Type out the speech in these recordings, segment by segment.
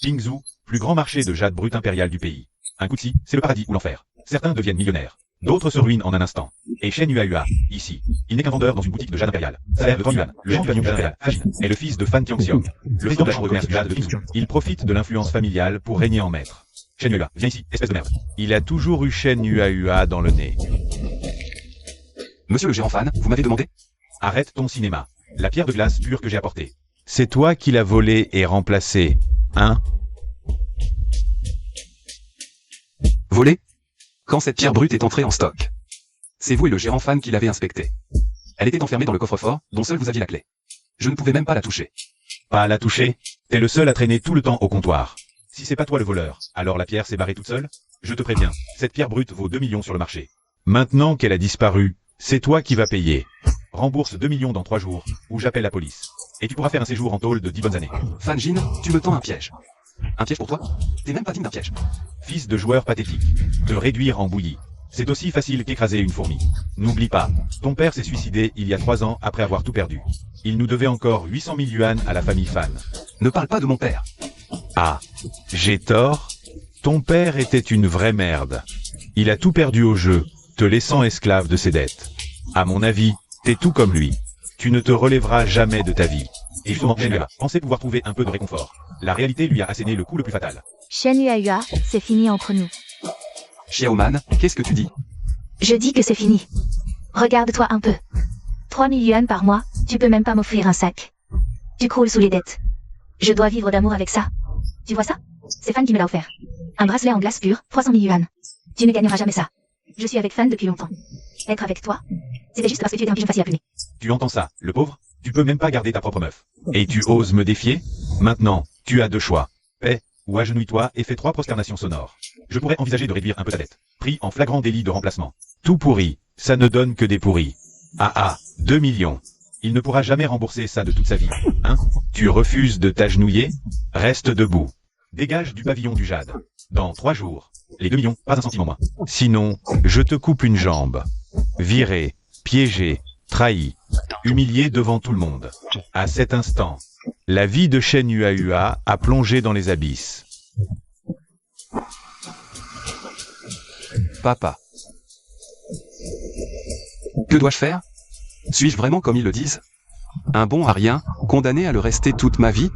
Pingzhou, plus grand marché de jade brut impérial du pays. Un coup de scie, c'est le paradis ou l'enfer. Certains deviennent millionnaires. D'autres se ruinent en un instant. Et Shen Yuahua, ici, il n'est qu'un vendeur dans une boutique de jade impérial. Salaire de 30 yuan. Le gérant du pavillon jade impérial, Fajin, est le fils de Fan Tianxiong, le président de la chambre de commerce du jade de Pingzhou. Il profite de l'influence familiale pour régner en maître. Shen Yuahua, viens ici, espèce de merde. Il a toujours eu Shen Yuahua dans le nez. Monsieur le gérant Fan, vous m'avez demandé? Arrête ton cinéma. La pierre de glace pure que j'ai apportée. C'est toi qui l'as volée et remplacée, hein? Volé? Quand cette pierre brute est entrée en stock. C'est vous et le gérant Fan qui l'avez inspectée. Elle était enfermée dans le coffre-fort, dont seul vous aviez la clé. Je ne pouvais même pas la toucher. Pas la toucher? T'es le seul à traîner tout le temps au comptoir. Si c'est pas toi le voleur, alors la pierre s'est barrée toute seule? Je te préviens, cette pierre brute vaut 2 millions sur le marché. Maintenant qu'elle a disparu, c'est toi qui vas payer. Rembourse 2 millions dans 3 jours, ou j'appelle la police. Et tu pourras faire un séjour en tôle de 10 bonnes années. Fanjin, tu me tends un piège. Un piège pour toi? T'es même pas digne d'un piège. Fils de joueur pathétique. Te réduire en bouillie. C'est aussi facile qu'écraser une fourmi. N'oublie pas, ton père s'est suicidé il y a 3 ans après avoir tout perdu. Il nous devait encore 800 000 yuan à la famille Fan. Ne parle pas de mon père. Ah, j'ai tort? Ton père était une vraie merde. Il a tout perdu au jeu, te laissant esclave de ses dettes. À mon avis, t'es tout comme lui. Tu ne te relèveras jamais de ta vie. Et justement, Shen Yuahua pensait pouvoir trouver un peu de réconfort. La réalité lui a asséné le coup le plus fatal. Shen Yuahua, c'est fini entre nous. Xiaoman, qu'est-ce que tu dis? Je dis que c'est fini. Regarde-toi un peu. 3 000 yuan par mois, tu peux même pas m'offrir un sac. Tu croules sous les dettes. Je dois vivre d'amour avec ça. Tu vois ça? C'est Fan qui me l'a offert. Un bracelet en glace pure, 300 000 yuan. Tu ne gagneras jamais ça. Je suis avec Fan depuis longtemps. Être avec toi, c'était juste parce que tu étais un pigeon facile à plumer. Tu entends ça, le pauvre? Tu peux même pas garder ta propre meuf. Et tu oses me défier? Maintenant, tu as 2 choix. Paix, ou agenouille-toi et fais 3 prosternations sonores. Je pourrais envisager de réduire un peu ta dette. Pris en flagrant délit de remplacement. Tout pourri, ça ne donne que des pourris. Ah, 2 millions. Il ne pourra jamais rembourser ça de toute sa vie, hein? Tu refuses de t'agenouiller? Reste debout. Dégage du pavillon du jade. Dans 3 jours. Les 2 millions, pas un centime en moins. Sinon, je te coupe une jambe. Viré, piégé, trahi, humilié devant tout le monde. À cet instant, la vie de Shen Yuahua a plongé dans les abysses. Papa. Que dois-je faire? Suis-je vraiment comme ils le disent? Un bon à rien, condamné à le rester toute ma vie?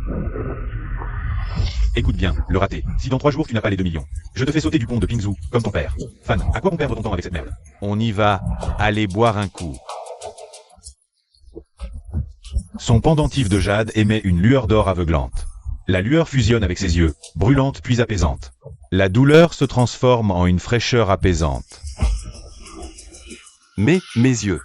Écoute bien, le raté. Si dans 3 jours tu n'as pas les 2 millions, je te fais sauter du pont de Pingzhou, comme ton père. Fan, à quoi bon perdre ton temps avec cette merde? On y va, allez boire un coup. Son pendentif de jade émet une lueur d'or aveuglante. La lueur fusionne avec ses yeux, brûlante puis apaisante. La douleur se transforme en une fraîcheur apaisante. Mais mes yeux.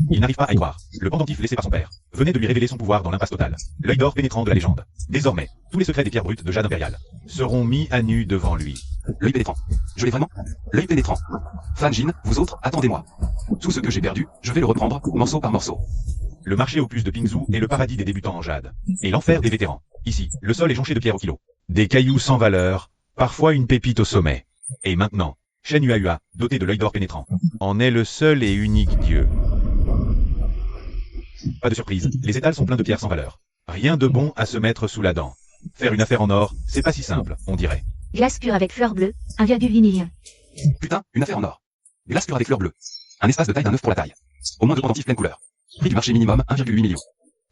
Il n'arrive pas à y croire. Le pendentif laissé par son père venait de lui révéler son pouvoir dans l'impasse totale. L'œil d'or pénétrant de la légende. Désormais, tous les secrets des pierres brutes de jade impérial seront mis à nu devant lui. L'œil pénétrant. Je l'ai vraiment? L'œil pénétrant. Fanjin, vous autres, attendez-moi. Tout ce que j'ai perdu, je vais le reprendre, morceau par morceau. Le marché aux puces de Pingzhou est le paradis des débutants en jade. Et l'enfer des vétérans. Ici, le sol est jonché de pierres au kilo. Des cailloux sans valeur, parfois une pépite au sommet. Et maintenant, Shen Yuahua, doté de l'œil d'or pénétrant, en est le seul et unique dieu. Pas de surprise, les étals sont pleins de pierres sans valeur. Rien de bon à se mettre sous la dent. Faire une affaire en or, c'est pas si simple, on dirait. Glace pure avec fleurs bleues, 1,8 million. Putain, une affaire en or. Glace pure avec fleurs bleues. Un espace de taille d'un œuf pour la taille. Au moins 2 pendentifs pleine couleur. Prix du marché minimum, 1,8 million.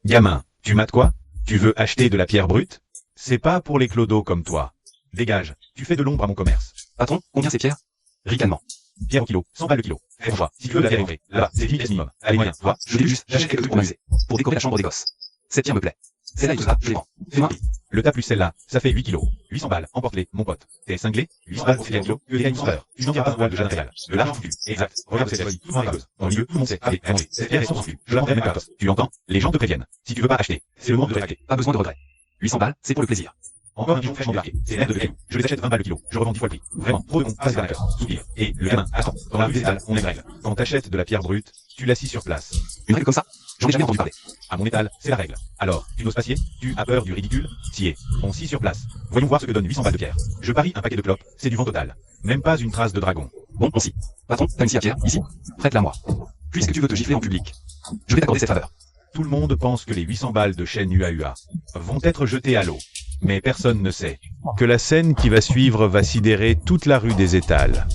Gamin, tu mates quoi? Tu veux acheter de la pierre brute? C'est pas pour les clodos comme toi. Dégage, tu fais de l'ombre à mon commerce. Patron, combien ces pierres? Ricanement. Pierre au kilo, 100 balles le kilo. Fais ton choix. Si tu veux la pierre élever, là, c'est 10 000 minimum. Allez, moyen, toi. Je dis juste, j'achète quelques trucs pour m'amuser. Pour décorer la chambre des gosses. Cette pierre me plaît. Celle-là et tout ça, je les prends. Fais-moi un prix. Le tas plus celle-là, ça fait 8 kilos. 800 balles, emporte-les, mon pote. T'es cinglé? 800 balles pour 4 kilos, que des gagne 100 heures. Tu n'en diras pas un voile de jade impérial. De l'argent foutu. Exact. Regarde cette folie, tout le monde est dans le milieu, tout le monde sait. Allez, allons-y. Cette pierre est sans foutu. Je la vendrai même pas. Tu entends? Les gens te préviennent. Si tu veux pas acheter, c'est le moment de rétracter. Pas besoin de regret. 800 balles, c'est pour le plaisir. Encore un pigeon fraîchement débarqué. C'est l'air de cailloux. Je les achète 20 balles le kilo. Je revends 10 fois le prix. Vraiment, trop de cons, pas à soupir. Et le gamin, attends. Dans la rue des étals, on est règle. Quand t'achètes de la pierre brute, tu l'assis sur place. Une règle comme ça? J'en ai jamais entendu parler. À mon étal, c'est la règle. Alors, tu n'oses pas scier? Tu as peur du ridicule? Scier. On scie sur place. Voyons voir ce que donne 800 balles de pierre. Je parie un paquet de clopes, c'est du vent total. Même pas une trace de dragon. Bon, on s'y. Patron, t'as une scie à pierre, ici. Prête-la moi. Puisque tu veux te gifler en public, je vais t'accorder cette faveur. Tout le monde pense que les 800 balles de Shen Yuahua vont être jetées à l'eau. Mais personne ne sait Que la scène qui va suivre va sidérer toute la rue des Étals.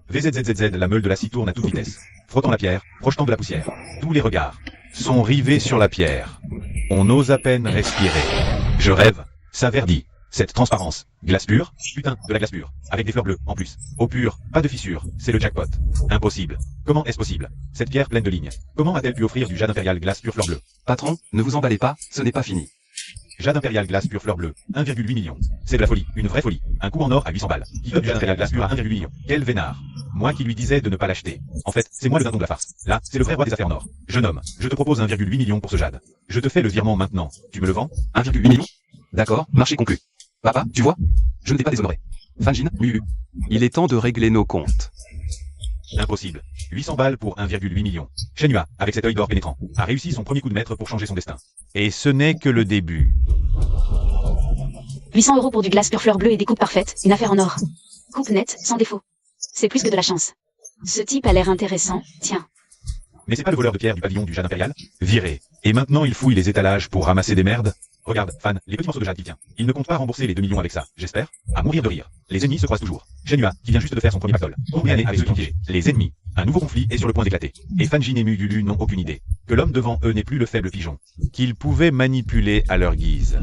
VZZZZ, la meule de la scie tourne à toute vitesse, frottant la pierre, projetant de la poussière. Tous les regards. Sont rivés sur la pierre. On ose à peine respirer. Je rêve. Ça verdit. Cette transparence. Glace pure. Putain, de la glace pure. Avec des fleurs bleues, en plus. Eau pure, pas de fissure. C'est le jackpot. Impossible. Comment est-ce possible? Cette pierre pleine de lignes. Comment a-t-elle pu offrir du jade impérial glace pure fleur bleue? Patron, ne vous emballez pas, ce n'est pas fini. Jade impérial glace pure fleur bleue. 1,8 million. C'est de la folie. Une vraie folie. Un coup en or à 800 balles. Qui donne du jade impérial glace pure à 1,8 million? Quel vénard. Moi qui lui disais de ne pas l'acheter. En fait, c'est moi le dindon de la farce. Là, c'est le vrai roi des affaires en or. Jeune homme, je te propose 1,8 million pour ce jade. Je te fais le virement maintenant. Tu me le vends? 1,8 million. D'accord, marché conclu. Papa, tu vois? Je ne t'ai pas déshonoré. Fanjin, Mu. Il est temps de régler nos comptes. Impossible. 800 balles pour 1,8 million. Shen Yua, avec cet œil d'or pénétrant, a réussi son premier coup de maître pour changer son destin. Et ce n'est que le début. 800 € pour du glace pure fleur bleue et des coupes parfaites, une affaire en or. Coupe nette, sans défaut. C'est plus que de la chance. Ce type a l'air intéressant, tiens. Mais c'est pas le voleur de pierre du pavillon du jade impérial? Viré. Et maintenant il fouille les étalages pour ramasser des merdes? Regarde, fan, les petits morceaux de jade qu'il tient. Il ne compte pas rembourser les 2 millions avec ça, j'espère. À mourir de rire. Les ennemis se croisent toujours. Shen Yua, qui vient juste de faire son premier pactole. Combien d'années avec ceux qui ont piégé? Les ennemis. Un nouveau conflit est sur le point d'éclater. Et Fanjin et Mugulu n'ont aucune idée. Que l'homme devant eux n'est plus le faible pigeon. Qu'ils pouvaient manipuler à leur guise.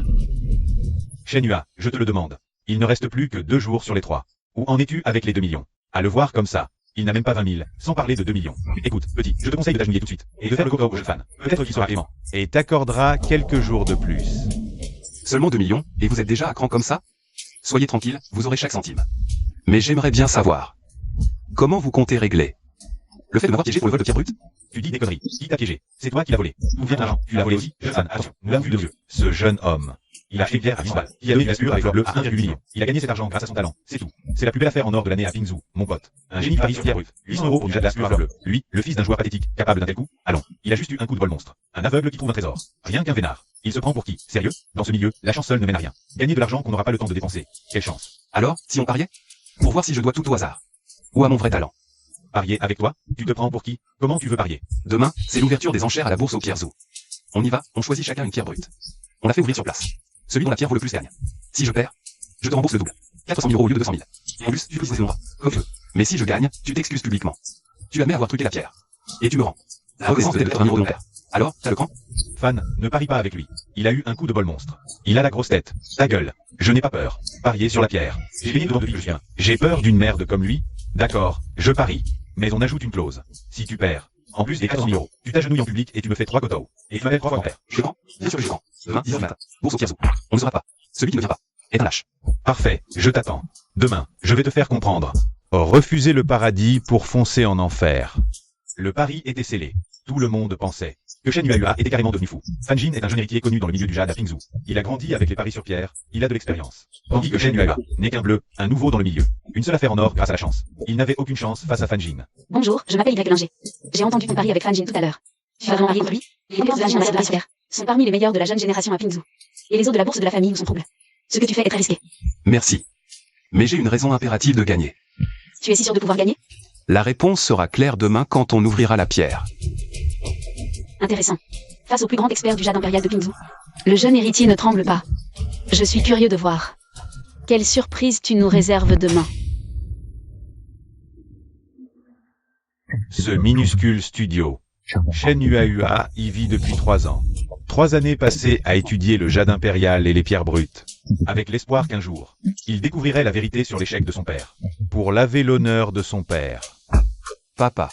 Shen Yua, je te le demande. Il ne reste plus que 2 jours sur les 3. Où en es-tu avec les 2 millions? À le voir comme ça. Il n'a même pas 20 000, sans parler de 2 millions. Écoute, petit, je te conseille de t'agenouiller tout de suite. Et de faire le coco au jeu fan. Peut-être qu'il sera clément. Et t'accordera quelques jours de plus. Seulement 2 millions, et vous êtes déjà à cran comme ça? Soyez tranquille, vous aurez chaque centime. Mais j'aimerais bien savoir. Comment vous comptez régler? Le fait de m'avoir piégé pour le vol de pierre brute? Tu dis des conneries. Qui t'a piégé? C'est toi qui l'as volé. D'où vient l'argent? Tu l'as volé aussi? Jeune fan, attention, nous l'avons vu de vieux. Ce jeune homme. Il a acheté pierre à 800 balles. Il a donné de la pure avec fleur bleue à 1,8 million. Il a gagné cet argent grâce à son talent. C'est tout. C'est la plus belle affaire en or de l'année à Pingzhou, mon pote. Un génie de Paris sur pierre brute. 800 € pour du jade glace pure à fleur bleue. Lui, le fils d'un joueur pathétique, capable d'un tel coup. Allons. Il a juste eu un coup de bol monstre. Un aveugle qui trouve un trésor. Rien qu'un vénard. Il se prend pour qui? Sérieux? Dans ce milieu, la chance seule ne mène à rien. Gagner de l'argent qu'on n'aura pas le temps de dépenser. Quelle chance. Alors, si on pariait? Pour voir si je dois tout au hasard. Ou à mon vrai talent. Parier avec toi? Tu te prends pour qui? Comment tu veux parier? Demain, c'est l'ouverture des enchères à la bourse aux pierres zoo. On y va, on choisit chacun une pierre brute. On la fait ouvrir sur place. Celui dont la pierre vaut le plus gagne. Si je perds, je te rembourse le double. 400 000 € au lieu de 200 000. Et en plus, tu peux utiliser mon bras, comme tu veux. Mais si je gagne, tu t'excuses publiquement. Tu admets avoir truqué la pierre. Et tu me rends. La reconnaissance peut-être de 80 000 € de mon père. Alors, t'as le camp? Fan, ne parie pas avec lui. Il a eu un coup de bol monstre. Il a la grosse tête. Ta gueule. Je n'ai pas peur. Parier sur la pierre. J'ai gagné devant de vie, je viens. J'ai peur d'une merde comme lui? D'accord, je parie. Mais on ajoute une clause. Si tu perds, en plus des 400 000 €, tu t'agenouilles en public et tu me fais 3 kotos. Et tu m'appelles 3 fois ton père. Je suis grand? Bien sûr que je suis grand. Demain, 10h du matin. Bourse aux pierres zoo. On ne se rate pas. Celui qui ne vient pas est un lâche. Parfait, je t'attends. Demain, je vais te faire comprendre. Refuser le paradis pour foncer en enfer. Le pari était scellé. Tout le monde pensait que Shen Yuahua était carrément devenu fou. Fanjin est un jeune héritier connu dans le milieu du jade à Pingzhou. Il a grandi avec les paris sur pierre, il a de l'expérience. Tandis que Shen Yuahua n'est qu'un bleu, un nouveau dans le milieu. Une seule affaire en or grâce à la chance. Il n'avait aucune chance face à Fanjin. Bonjour, je m'appelle Y Linger. J'ai entendu ton pari avec Fanjin tout à l'heure. Tu vas vraiment parier contre lui? Les bourses de Fanjin de la sphère sont parmi les meilleurs de la jeune génération à Pingzhou. Et les os de la bourse de la famille nous sont troubles. Ce que tu fais est très risqué. Merci. Mais j'ai une raison impérative de gagner. Tu es si sûr de pouvoir gagner? La réponse sera claire demain quand on ouvrira la pierre. Intéressant. Face au plus grand expert du jade impérial de Pingzhou, le jeune héritier ne tremble pas. Je suis curieux de voir. Quelle surprise tu nous réserves demain? Ce minuscule studio. Shen Yuahua y vit depuis 3 ans. 3 années passées à étudier le jade impérial et les pierres brutes. Avec l'espoir qu'un jour, il découvrirait la vérité sur l'échec de son père. Pour laver l'honneur de son père. Papa.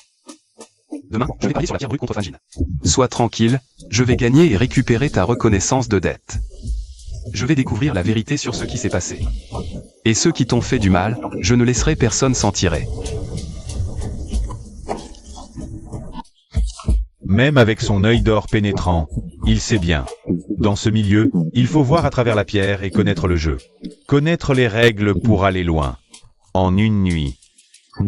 Demain, je vais parier sur la pierre brute contre Fanjin. Sois tranquille, je vais gagner et récupérer ta reconnaissance de dette. Je vais découvrir la vérité sur ce qui s'est passé. Et ceux qui t'ont fait du mal, je ne laisserai personne s'en tirer. Même avec son œil d'or pénétrant, il sait bien. Dans ce milieu, il faut voir à travers la pierre et connaître le jeu. Connaître les règles pour aller loin. En une nuit.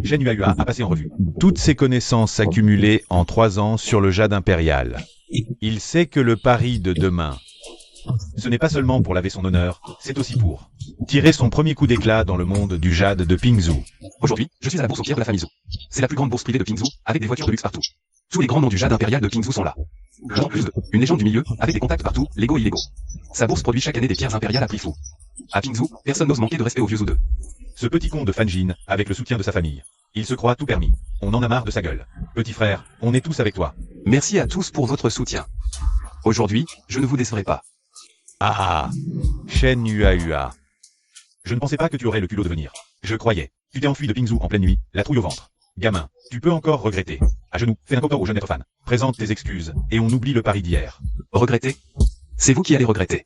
Shen Yuahua a passé en revue toutes ses connaissances accumulées en 3 ans sur le jade impérial. Il sait que le pari de demain Ce n'est pas seulement pour laver son honneur, c'est aussi pour tirer son premier coup d'éclat dans le monde du jade de Pingzhou. Aujourd'hui, je suis à la bourse aux pierres de la famille Zhou. C'est la plus grande bourse privée de Pingzhou, avec des voitures de luxe partout. Tous les grands noms du jade impérial de Pingzhou sont là. Jean plus 2, une légende du milieu, avec des contacts partout, légaux et illégaux. Sa bourse produit chaque année des pierres impériales à prix fou. À Pingzhou, personne n'ose manquer de respect aux vieux Zhou 2. Ce petit con de Fan Jin, avec le soutien de sa famille. Il se croit tout permis. On en a marre de sa gueule. Petit frère, on est tous avec toi. Merci à tous pour votre soutien. Aujourd'hui, je ne vous décevrai pas. Ah ah. Shen Yuahua. Je ne pensais pas que tu aurais le culot de venir. Je croyais. Tu t'es enfui de Pingzhou en pleine nuit, la trouille au ventre. Gamin, tu peux encore regretter. À genoux, fais un copain au jeune être fan. Présente tes excuses, et on oublie le pari d'hier. Regretter? C'est vous qui allez regretter.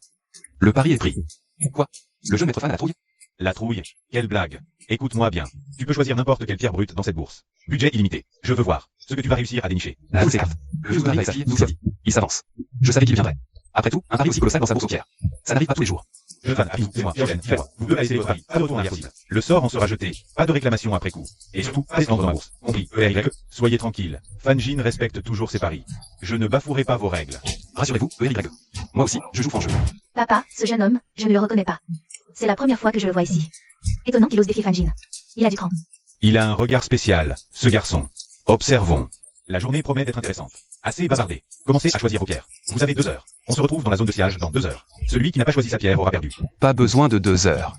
Le pari est pris. Quoi? Le jeune maître fan à la trouille? La trouille? Quelle blague. Écoute-moi bien. Tu peux choisir n'importe quelle pierre brute dans cette bourse. Budget illimité. Je veux voir ce que tu vas réussir à dénicher. Ah, c'est grave. Le vieux va essayer, nous l'a dit. Il s'avance. Je savais qu'il viendrait. Après tout, un pari aussi colossal dans sa bourse aux pierres. Ça n'arrive pas tous les jours. Jeune fan, c'est moi, Jordan, fais-moi. Vous deux allez laisser votre pari. Pas de retour en arrière possible. Le sort en sera jeté. Pas de réclamation après coup. Et surtout, pas d'esclandre dans ma bourse. Compris, ERY. Soyez tranquille. Fan Jin respecte toujours ses paris. Je ne bafouerai pas vos règles. Rassurez-vous, ERY. Moi aussi, je joue franc jeu. Papa, ce jeune homme, je ne le reconnais pas. C'est la première fois que je le vois ici. Étonnant qu'il ose défier Fan Jin. Il a du cran. Il a un regard spécial, ce garçon. Observons. La journée promet d'être intéressante. Assez bavardé. Commencez à choisir vos pierres. Vous avez 2 heures. On se retrouve dans la zone de siège dans 2 heures. Celui qui n'a pas choisi sa pierre aura perdu. Pas besoin de 2 heures.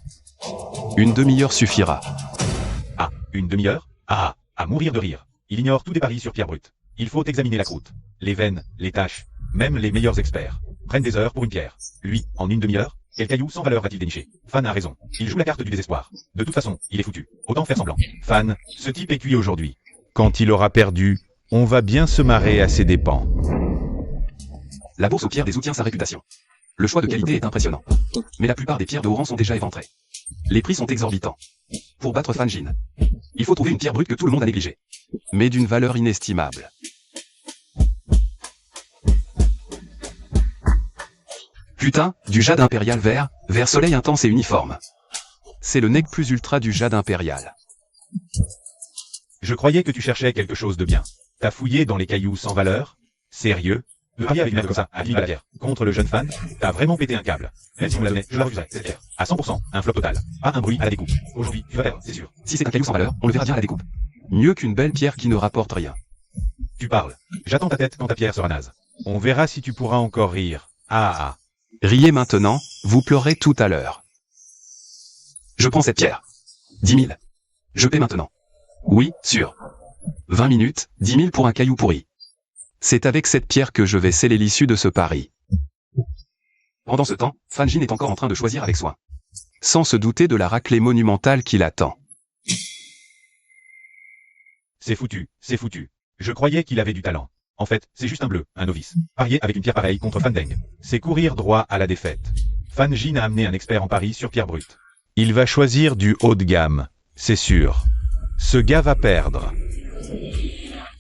Une demi-heure suffira. Ah, une demi-heure? Ah, à mourir de rire. Il ignore tous des paris sur pierre brute. Il faut examiner la croûte, les veines, les taches. Même les meilleurs experts prennent des heures pour une pierre. Lui, en une demi-heure, quel caillou sans valeur va-t-il dénicher? Fan a raison. Il joue la carte du désespoir. De toute façon, il est foutu. Autant faire semblant. Fan, ce type est cuit aujourd'hui. Quand il aura perdu, on va bien se marrer à ses dépens. La bourse aux pierres des Zhou tient sa réputation. Le choix de qualité est impressionnant. Mais la plupart des pierres de haut rang sont déjà éventrées. Les prix sont exorbitants. Pour battre Fan Jin, il faut trouver une pierre brute que tout le monde a négligée. Mais d'une valeur inestimable. Putain, du jade impérial vert soleil intense et uniforme. C'est le nec plus ultra du jade impérial. Je croyais que tu cherchais quelque chose de bien. T'as fouillé dans les cailloux sans valeur? Sérieux? De parier avec une merde comme ça, à 10 balles la pierre, contre le jeune fan? T'as vraiment pété un câble. Même si on la donnait, je la refuserais, cette pierre. À 100%, un flop total. Pas un bruit à la découpe. Aujourd'hui, tu vas perdre, c'est sûr. Si c'est un caillou sans valeur, on le verra bien à la découpe. Mieux qu'une belle pierre qui ne rapporte rien. Tu parles. J'attends ta tête quand ta pierre sera naze. On verra si tu pourras encore rire. Ah ah. Riez maintenant, vous pleurez tout à l'heure. Je prends cette pierre. 10 000. Je paie maintenant. Oui, sûr. 20 minutes, 10 000 pour un caillou pourri. C'est avec cette pierre que je vais sceller l'issue de ce pari. Pendant ce temps, Fan Jin est encore en train de choisir avec soin. Sans se douter de la raclée monumentale qui l'attend. C'est foutu, c'est foutu. Je croyais qu'il avait du talent. En fait, c'est juste un bleu, un novice. Parier avec une pierre pareille contre Fan Deng, c'est courir droit à la défaite. Fan Jin a amené un expert en pari sur pierre brute. Il va choisir du haut de gamme, c'est sûr. Ce gars va perdre.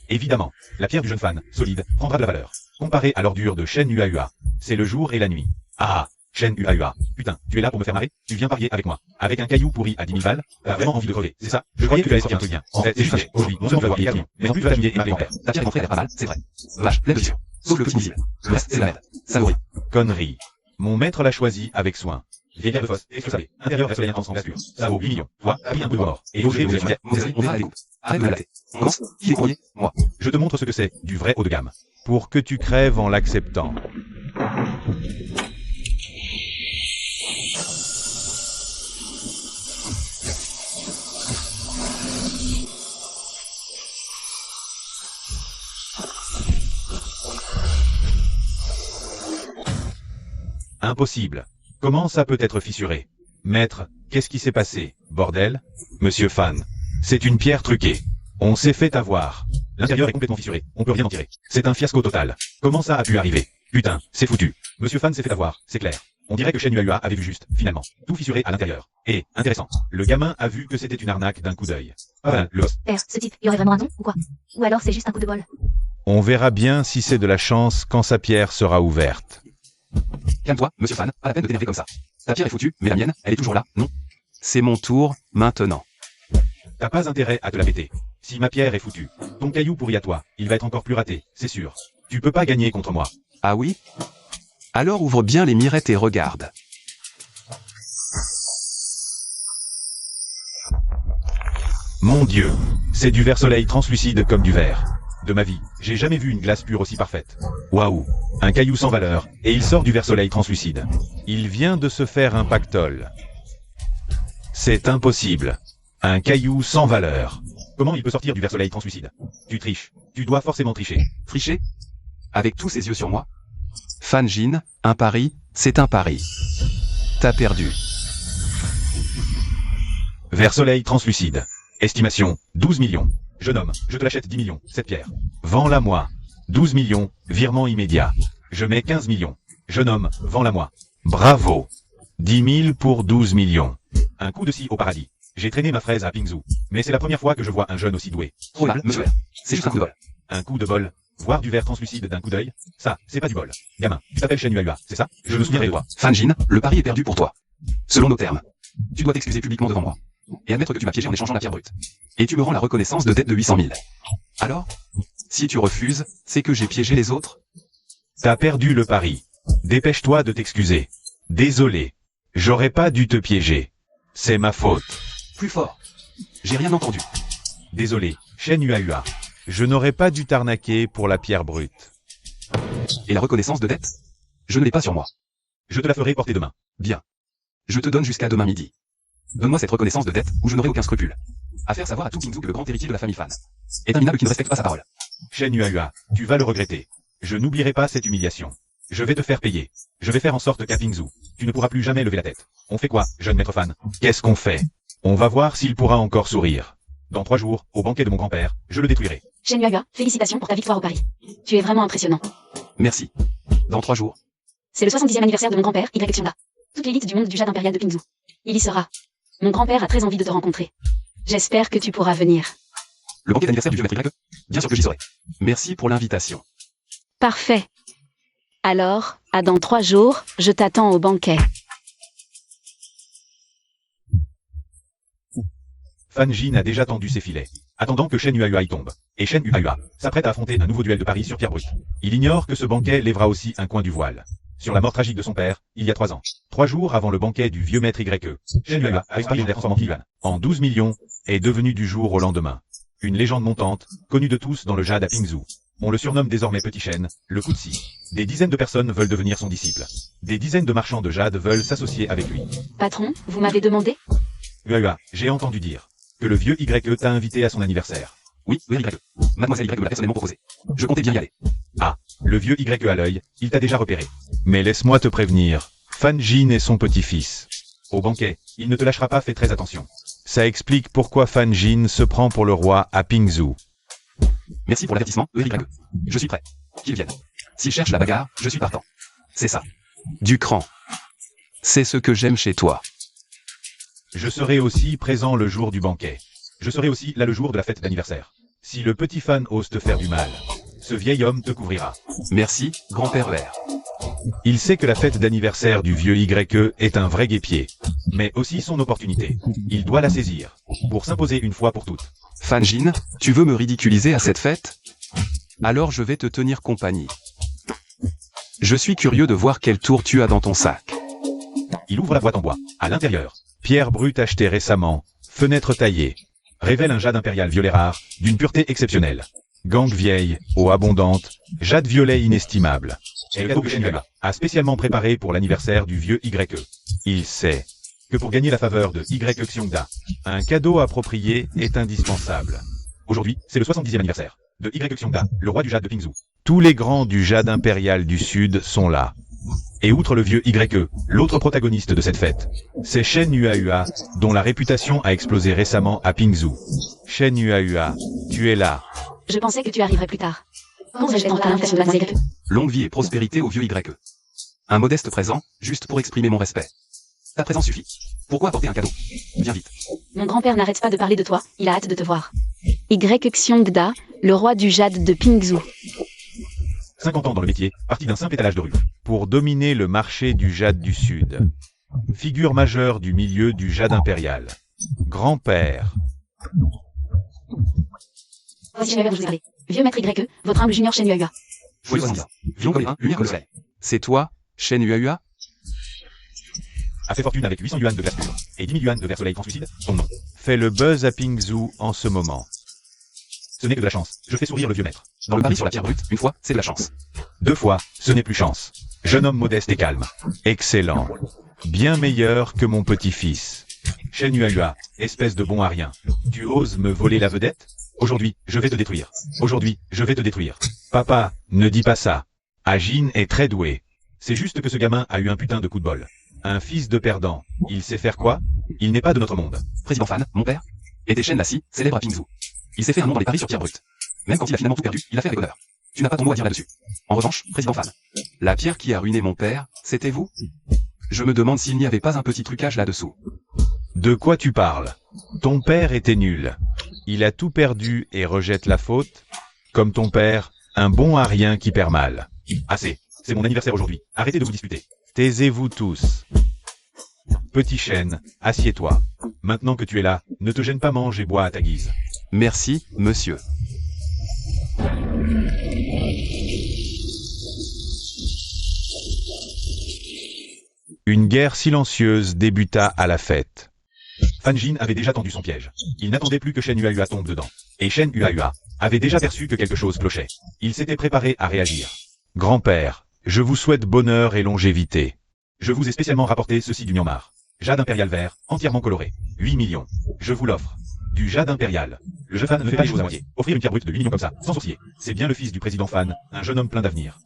Évidemment, la pierre du jeune fan, solide, prendra de la valeur. Comparé à l'ordure de Shen Yuahua, c'est le jour et la nuit. Ah, Shen Yuahua, putain, tu es là pour me faire marrer? Tu viens parier avec moi. Avec un caillou pourri à 10 000 balles, t'as vraiment envie de crever, c'est ça? Je croyais que tu allais sortir un truc bien. En fait, c'est juste, aujourd'hui, non seulement tu vas voir les mais en plus tu vas t'amuser et marrer en père. Ta pierre est rentrée, elle est pas mal, c'est vrai. Vache, pleine de fissures. Sauf le plus visible. Le reste, c'est de la merde. Savoury. Connerie. Mon maître l'a choisi avec soin. Vieille de fosse, est-ce que vous savez? Intérieur reste intense en pur. Ça vaut 8 millions. Toi, habille un peu de mort. Et oser vous dire, on verra la découpe. Arrête de me latter. On commence? Qui est premier? Moi. Je te montre ce que c'est, du vrai haut de gamme. Pour que tu crèves en l'acceptant. Impossible. Comment ça peut être fissuré? Maître, qu'est-ce qui s'est passé, bordel? Monsieur Fan, c'est une pierre truquée. On s'est fait avoir. L'intérieur est complètement fissuré, on peut rien en tirer. C'est un fiasco total. Comment ça a pu arriver? Putain, c'est foutu. Monsieur Fan s'est fait avoir, c'est clair. On dirait que Shen Yuahua avait vu juste, finalement. Tout fissuré à l'intérieur. Et, intéressant, le gamin a vu que c'était une arnaque d'un coup d'œil. Ah, le boss. Père, ce type, il y aurait vraiment un don, ou quoi? Ou alors c'est juste un coup de bol? On verra bien si c'est de la chance quand sa pierre sera ouverte. Calme-toi, monsieur Fan, pas la peine de t'énerver comme ça. Ta pierre est foutue, mais la mienne, elle est toujours là, non? C'est mon tour, maintenant. T'as pas intérêt à te la péter. Si ma pierre est foutue, ton caillou pourri à toi, il va être encore plus raté, c'est sûr. Tu peux pas gagner contre moi. Ah oui? Alors ouvre bien les mirettes et regarde. Mon Dieu, c'est du verre-soleil translucide comme du verre. De ma vie, j'ai jamais vu une glace pure aussi parfaite. Waouh, un caillou sans valeur, et il sort du verre-soleil translucide. Il vient de se faire un pactole. C'est impossible. Un caillou sans valeur. Comment il peut sortir du verre-soleil translucide? Tu triches, tu dois forcément tricher. Tricher? Avec tous ses yeux sur moi? Fan Jin, un pari, c'est un pari. T'as perdu. Verre-soleil translucide. Estimation, 12 millions. Jeune homme, je te l'achète 10 millions, cette pierre. Vends-la-moi. 12 millions, virement immédiat. Je mets 15 millions. Jeune homme, vends-la-moi. Bravo. 10 000 pour 12 millions. Un coup de scie au paradis. J'ai traîné ma fraise à Pingzhou. Mais c'est la première fois que je vois un jeune aussi doué. Trop mal, monsieur. C'est juste un coup de bol. Un coup de bol. Voir du verre translucide d'un coup d'œil. Ça, c'est pas du bol. Gamin, tu t'appelles Shen Yuehua, c'est ça? Je me souviendrai de toi. Fan Jin, le pari est perdu pour toi. Selon nos termes. Tu dois t'excuser publiquement devant moi. Et admettre que tu m'as piégé en échangeant la pierre brute. Et tu me rends la reconnaissance de dette de 800 000. Alors, si tu refuses, c'est que j'ai piégé les autres? T'as perdu le pari. Dépêche-toi de t'excuser. Désolé. J'aurais pas dû te piéger. C'est ma faute. Plus fort. J'ai rien entendu. Désolé, Shen Yuehua. Je n'aurais pas dû t'arnaquer pour la pierre brute. Et la reconnaissance de dette? Je ne l'ai pas sur moi. Je te la ferai porter demain. Bien. Je te donne jusqu'à demain midi. Donne-moi cette reconnaissance de dette, ou je n'aurai aucun scrupule. À faire savoir à tout Pingzhou que le grand héritier de la famille Fan est un minable qui ne respecte pas sa parole. Shen Yuehua, tu vas le regretter. Je n'oublierai pas cette humiliation. Je vais te faire payer. Je vais faire en sorte qu'à Pingzhou, tu ne pourras plus jamais lever la tête. On fait quoi, jeune maître Fan? Qu'est-ce qu'on fait? On va voir s'il pourra encore sourire. Dans 3 jours, au banquet de mon grand-père, je le détruirai. Shen Yuehua, félicitations pour ta victoire au pari. Tu es vraiment impressionnant. Merci. Dans 3 jours. C'est le 70e anniversaire de mon grand-père, Y Xiongda. Toute l'élite du monde du jade impérial de Pingzhou. Il y sera. Mon grand-père a très envie de te rencontrer. J'espère que tu pourras venir. Le banquet d'anniversaire du vieux maître Y? Bien sûr que j'y serai. Merci pour l'invitation. Parfait. Alors, à dans 3 jours, je t'attends au banquet. Fan Jin a déjà tendu ses filets, attendant que Shen Yuehua y tombe. Et Shen Yuehua s'apprête à affronter un nouveau duel de Paris sur pierre brute. Il ignore que ce banquet lèvera aussi un coin du voile. Sur la mort tragique de son père, il y a 3 ans. 3 jours avant le banquet du vieux maître YE, Shen Yuehua a expiré des transformant Yuan en 12 millions, est devenu du jour au lendemain. Une légende montante, connue de tous dans le jade à Pingzhou. On le surnomme désormais Petit Shen, le coup de scie. Des dizaines de personnes veulent devenir son disciple. Des dizaines de marchands de jade veulent s'associer avec lui. Patron, vous m'avez demandé? Yuehua, j'ai entendu dire que le vieux YE t'a invité à son anniversaire. Oui, YE. Mademoiselle Y me l'a personnellement proposé. Je comptais bien y aller. Ah, le vieux YE à l'œil, il t'a déjà repéré. Mais laisse-moi te prévenir. Fan Jin est son petit-fils. Au banquet, il ne te lâchera pas, fais très attention. Ça explique pourquoi Fan Jin se prend pour le roi à Pingzhou. Merci pour l'avertissement, YE. Je suis prêt. Qu'il vienne. S'il cherche la bagarre, je suis partant. C'est ça. Du cran. C'est ce que j'aime chez toi. Je serai aussi présent le jour du banquet. Je serai aussi là le jour de la fête d'anniversaire. Si le petit Fan ose te faire du mal, ce vieil homme te couvrira. Merci, grand-père ER. Il sait que la fête d'anniversaire du vieux YE est un vrai guépier. Mais aussi son opportunité. Il doit la saisir. Pour s'imposer une fois pour toutes. Fan Jin, tu veux me ridiculiser à cette fête? Alors je vais te tenir compagnie. Je suis curieux de voir quel tour tu as dans ton sac. Il ouvre la boîte en bois. À l'intérieur, Pierre brute achetée récemment. Fenêtre taillée. révèle un jade impérial violet rare, d'une pureté exceptionnelle. Gangue vieille, eau abondante, jade violet inestimable. Et le cadeau que Shen Yuehua a spécialement préparé pour l'anniversaire du vieux YE. Il sait Que pour gagner la faveur de Y Xiongda, un cadeau approprié est indispensable. aujourd'hui, c'est le 70e anniversaire de Y Xiongda, le roi du jade de Pingzhou. Tous les grands du jade impérial du Sud sont là. Et outre le vieux YE, l'autre protagoniste de cette fête, c'est Shen Yuehua, dont la réputation a explosé récemment à Pingzhou. Shen Yuehua, tu es là. Je pensais que tu arriverais plus tard. Oserais-je tenter l'invitation de Mademoiselle YE? Longue vie et prospérité au vieux YE. Un modeste présent, juste pour exprimer mon respect. Ta présence suffit. Pourquoi apporter un cadeau? Viens vite. Mon grand-père n'arrête pas de parler de toi, il a hâte de te voir. Y Xiongda, le roi du jade de Pingzhou. 50 ans dans le métier, parti d'un simple étalage de rue. Pour dominer le marché du jade du Sud. Figure majeure du milieu du jade impérial. Grand-père. Voici Shen Yuehua dont je vous ai parlé. Vieux maître YE, votre humble junior Shen Yuehua. Joyeux anniversaire. Violon comme les reins, lumière comme le soleil. C'est toi, Shen Yuahua? A fait fortune avec 800 yuan de glace pure et 10 000 yuan de verre soleil translucide, ton nom. Fait le buzz à Pingzhou en ce moment. Ce n'est que de la chance. Je fais sourire le vieux maître. Dans le pari sur la pierre brute, une fois, c'est de la chance. 2 fois, ce n'est plus chance. Jeune homme modeste et calme. Excellent. Bien meilleur que mon petit-fils. Shen Yuahua, espèce de bon à rien. Tu oses me voler la vedette? Aujourd'hui, je vais te détruire. Aujourd'hui, je vais te détruire. Papa, ne dis pas ça. Ajin est très doué. C'est juste que ce gamin a eu un putain de coup de bol. Un fils de perdant. Il sait faire quoi? Il n'est pas de notre monde. Président Fan, mon père, était Shen Lassie, célèbre à Pingzhou. Il s'est fait un nom dans les paris sur pierre brute. Même quand il a finalement tout perdu, il a fait avec honneur. Tu n'as pas ton mot à dire là-dessus. En revanche, président Fan, la pierre qui a ruiné mon père, c'était vous? Je me demande s'il n'y avait pas un petit trucage là-dessous. De quoi tu parles? Ton père était nul. Il a tout perdu et rejette la faute. Comme ton père, un bon à rien qui perd mal. Assez. C'est mon anniversaire aujourd'hui. Arrêtez de vous disputer. Taisez-vous tous. Petit Shen, assieds-toi. Maintenant que tu es là, ne te gêne pas, mange et bois à ta guise. Merci, monsieur. Une guerre silencieuse débuta à la fête. Fan Jin avait déjà tendu son piège. Il n'attendait plus que Shen Yuahua tombe dedans. Et Shen Yuahua avait déjà perçu que quelque chose clochait. Il s'était préparé à réagir. Grand-père, je vous souhaite bonheur et longévité. Je vous ai spécialement rapporté ceci du Myanmar. Jade impérial vert, entièrement coloré. 8 millions. Je vous l'offre. Du jade impérial. Le jeune fan ne fait pas les choses à moitié. Offrir une pierre brute de 8 millions comme ça, sans sourciller. C'est bien le fils du président Fan, un jeune homme plein d'avenir.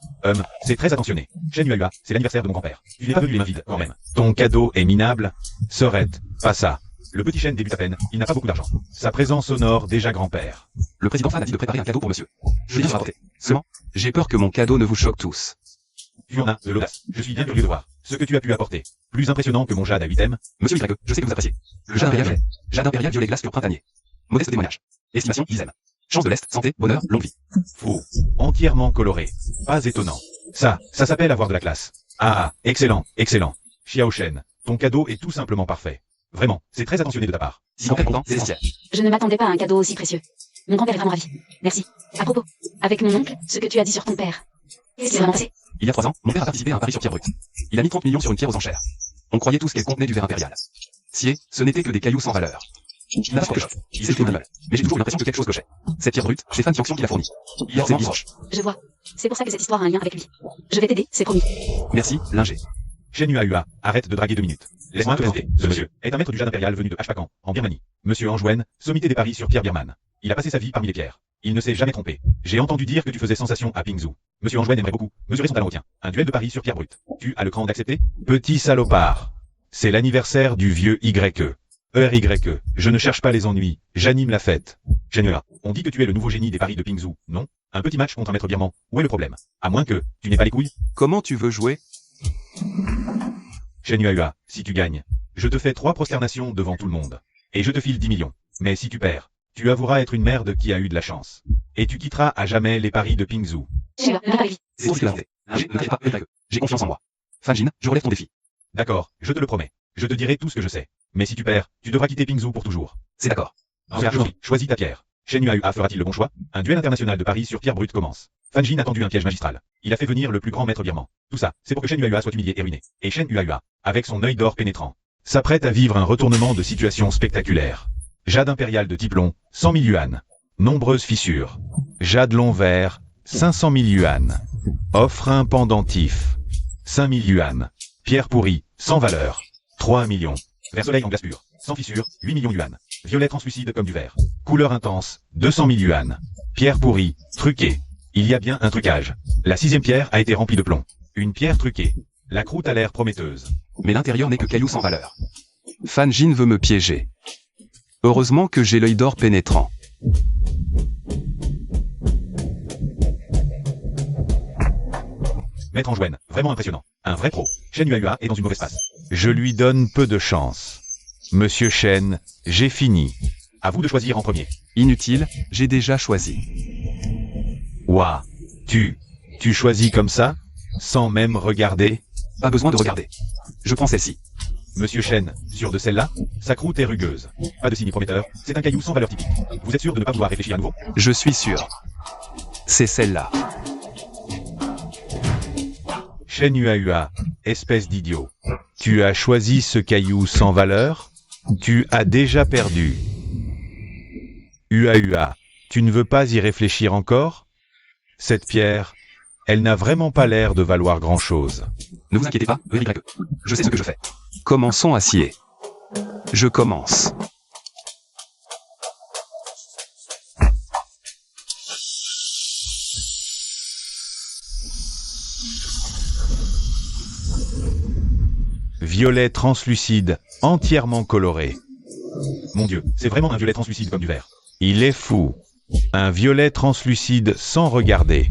C'est très attentionné. Shen Yuahua, c'est l'anniversaire de mon grand-père. Tu n'es pas venu les mains vides, quand même. Ton cadeau est minable? Serait, pas ça. Le petit Shen débute à peine, il n'a pas beaucoup d'argent. Sa présence honore déjà grand-père. Le président Fan a dit de préparer un cadeau pour monsieur. Je viens de rapporter. Seulement, j'ai peur que mon cadeau ne vous choque tous. Tu en as de l'audace. Je suis bien curieux de voir ce que tu as pu apporter. Plus impressionnant que mon jade à 8 thèmes. Monsieur Y, je sais que vous appréciez. Le jade impérial violet. Jade impérial violet glace pur printanier. Modeste témoignage. Estimation, ils aiment. Chance de l'Est, santé, bonheur, longue vie. Faux. Entièrement coloré. Pas étonnant. Ça s'appelle avoir de la classe. Ah, excellent, excellent. Xiao Shen, ton cadeau est tout simplement parfait. Vraiment, c'est très attentionné de ta part. Si mon père est content, c'est essentiel. Je ne m'attendais pas à un cadeau aussi précieux. Mon grand-père est vraiment ravi. Merci. À propos, avec mon oncle, ce que tu as dit sur ton père. C'est vraiment passé. Il y a 3 ans, mon père a participé à un pari sur pierre brute. Il a mis 30 millions sur une pierre aux enchères. On croyait tous qu'elle contenait du verre impérial. Sier, ce n'était que des cailloux sans valeur. N'importe que chose. C'était mal. Mais j'ai toujours l'impression que quelque chose clochait. Cette pierre brute, c'est Fan Tianxiong qui l'a fournie. Il y a forcément proche. Je vois. C'est pour ça que cette histoire a un lien avec lui. Je vais t'aider, c'est promis. Merci, Linger. Shen Yuahua, arrête de draguer 2 minutes. Laisse-moi te présenter. Ce monsieur est un maître du jade impérial venu de Hpakan, en Birmanie. Monsieur Anjouan, sommité des paris sur Pierre Birman. Il a passé sa vie parmi les pierres. Il ne s'est jamais trompé. J'ai entendu dire que tu faisais sensation à Pingzhou. Monsieur Anjouan aimerait beaucoup mesurer son talent au tien. Un duel de paris sur pierre brute. Tu as le cran d'accepter? Petit salopard. C'est l'anniversaire du vieux YE. ERYE. Je ne cherche pas les ennuis. J'anime la fête. Shen Yuahua, on dit que tu es le nouveau génie des paris de Pingzhou, non? Un petit match contre un maître birman. Où est le problème? À moins que tu n'aies pas les couilles? Comment tu veux jouer? Shen Yuahua, si tu gagnes, je te fais 3 prosternations devant tout le monde. Et je te file 10 millions. Mais si tu perds, tu avoueras être une merde qui a eu de la chance. Et tu quitteras à jamais les paris de Pingzhou. Je ne pas lui. C'est aussi que la vérité. Linger, ne t'inquiète pas, YE. J'ai confiance en moi. Fanjin, je relève ton défi. D'accord, je te le promets. Je te dirai tout ce que je sais. Mais si tu perds, tu devras quitter Pingzhou pour toujours. C'est d'accord. Choisis ta pierre. Shen Yuahua fera-t-il le bon choix? Un duel international de paris sur pierre brute commence. Fanjin a tendu un piège magistral. Il a fait venir le plus grand maître birman. Tout ça, c'est pour que Shen Yuahua soit humilié et ruiné. Et Shen Yuahua, avec son œil d'or pénétrant, s'apprête à vivre un retournement de situation spectaculaire. Jade impérial de type long, 100 000 yuan. Nombreuses fissures. Jade long vert, 500 000 yuan. Offre un pendentif. 5 000 yuan. Pierre pourrie, sans valeur. 3 millions. Verre soleil en glace pure, sans fissure, 8 millions yuan. Violet translucide comme du verre. Couleur intense, 200 000 yuan. Pierre pourrie, truquée. Il y a bien un trucage. La 6e pierre a été remplie de plomb. Une pierre truquée. La croûte a l'air prometteuse. Mais l'intérieur n'est que cailloux sans valeur. Fanjin veut me piéger. Heureusement que j'ai l'œil d'or pénétrant. Maître Anjouan, vraiment impressionnant. Un vrai pro. Shen Yuahua est dans une mauvaise passe. Je lui donne peu de chance. Monsieur Shen, j'ai fini. À vous de choisir en premier. Inutile, j'ai déjà choisi. Ouah. Tu choisis comme ça? Sans même regarder? Pas besoin de regarder. Je prends celle-ci. Monsieur Shen, sûr de celle-là? Sa croûte est rugueuse. Pas de signe prometteur, c'est un caillou sans valeur typique. Vous êtes sûr de ne pas vouloir réfléchir à nouveau? Je suis sûr. C'est celle-là. Shen Yuahua, espèce d'idiot. Tu as choisi ce caillou sans valeur? Tu as déjà perdu. Ua, tu ne veux pas y réfléchir encore? Cette pierre, elle n'a vraiment pas l'air de valoir grand-chose. Ne vous inquiétez pas, Y. Je sais ce que je fais. Commençons à scier. Je commence. Violet translucide, entièrement coloré. Mon Dieu, c'est vraiment un violet translucide comme du verre. Il est fou. Un violet translucide sans regarder.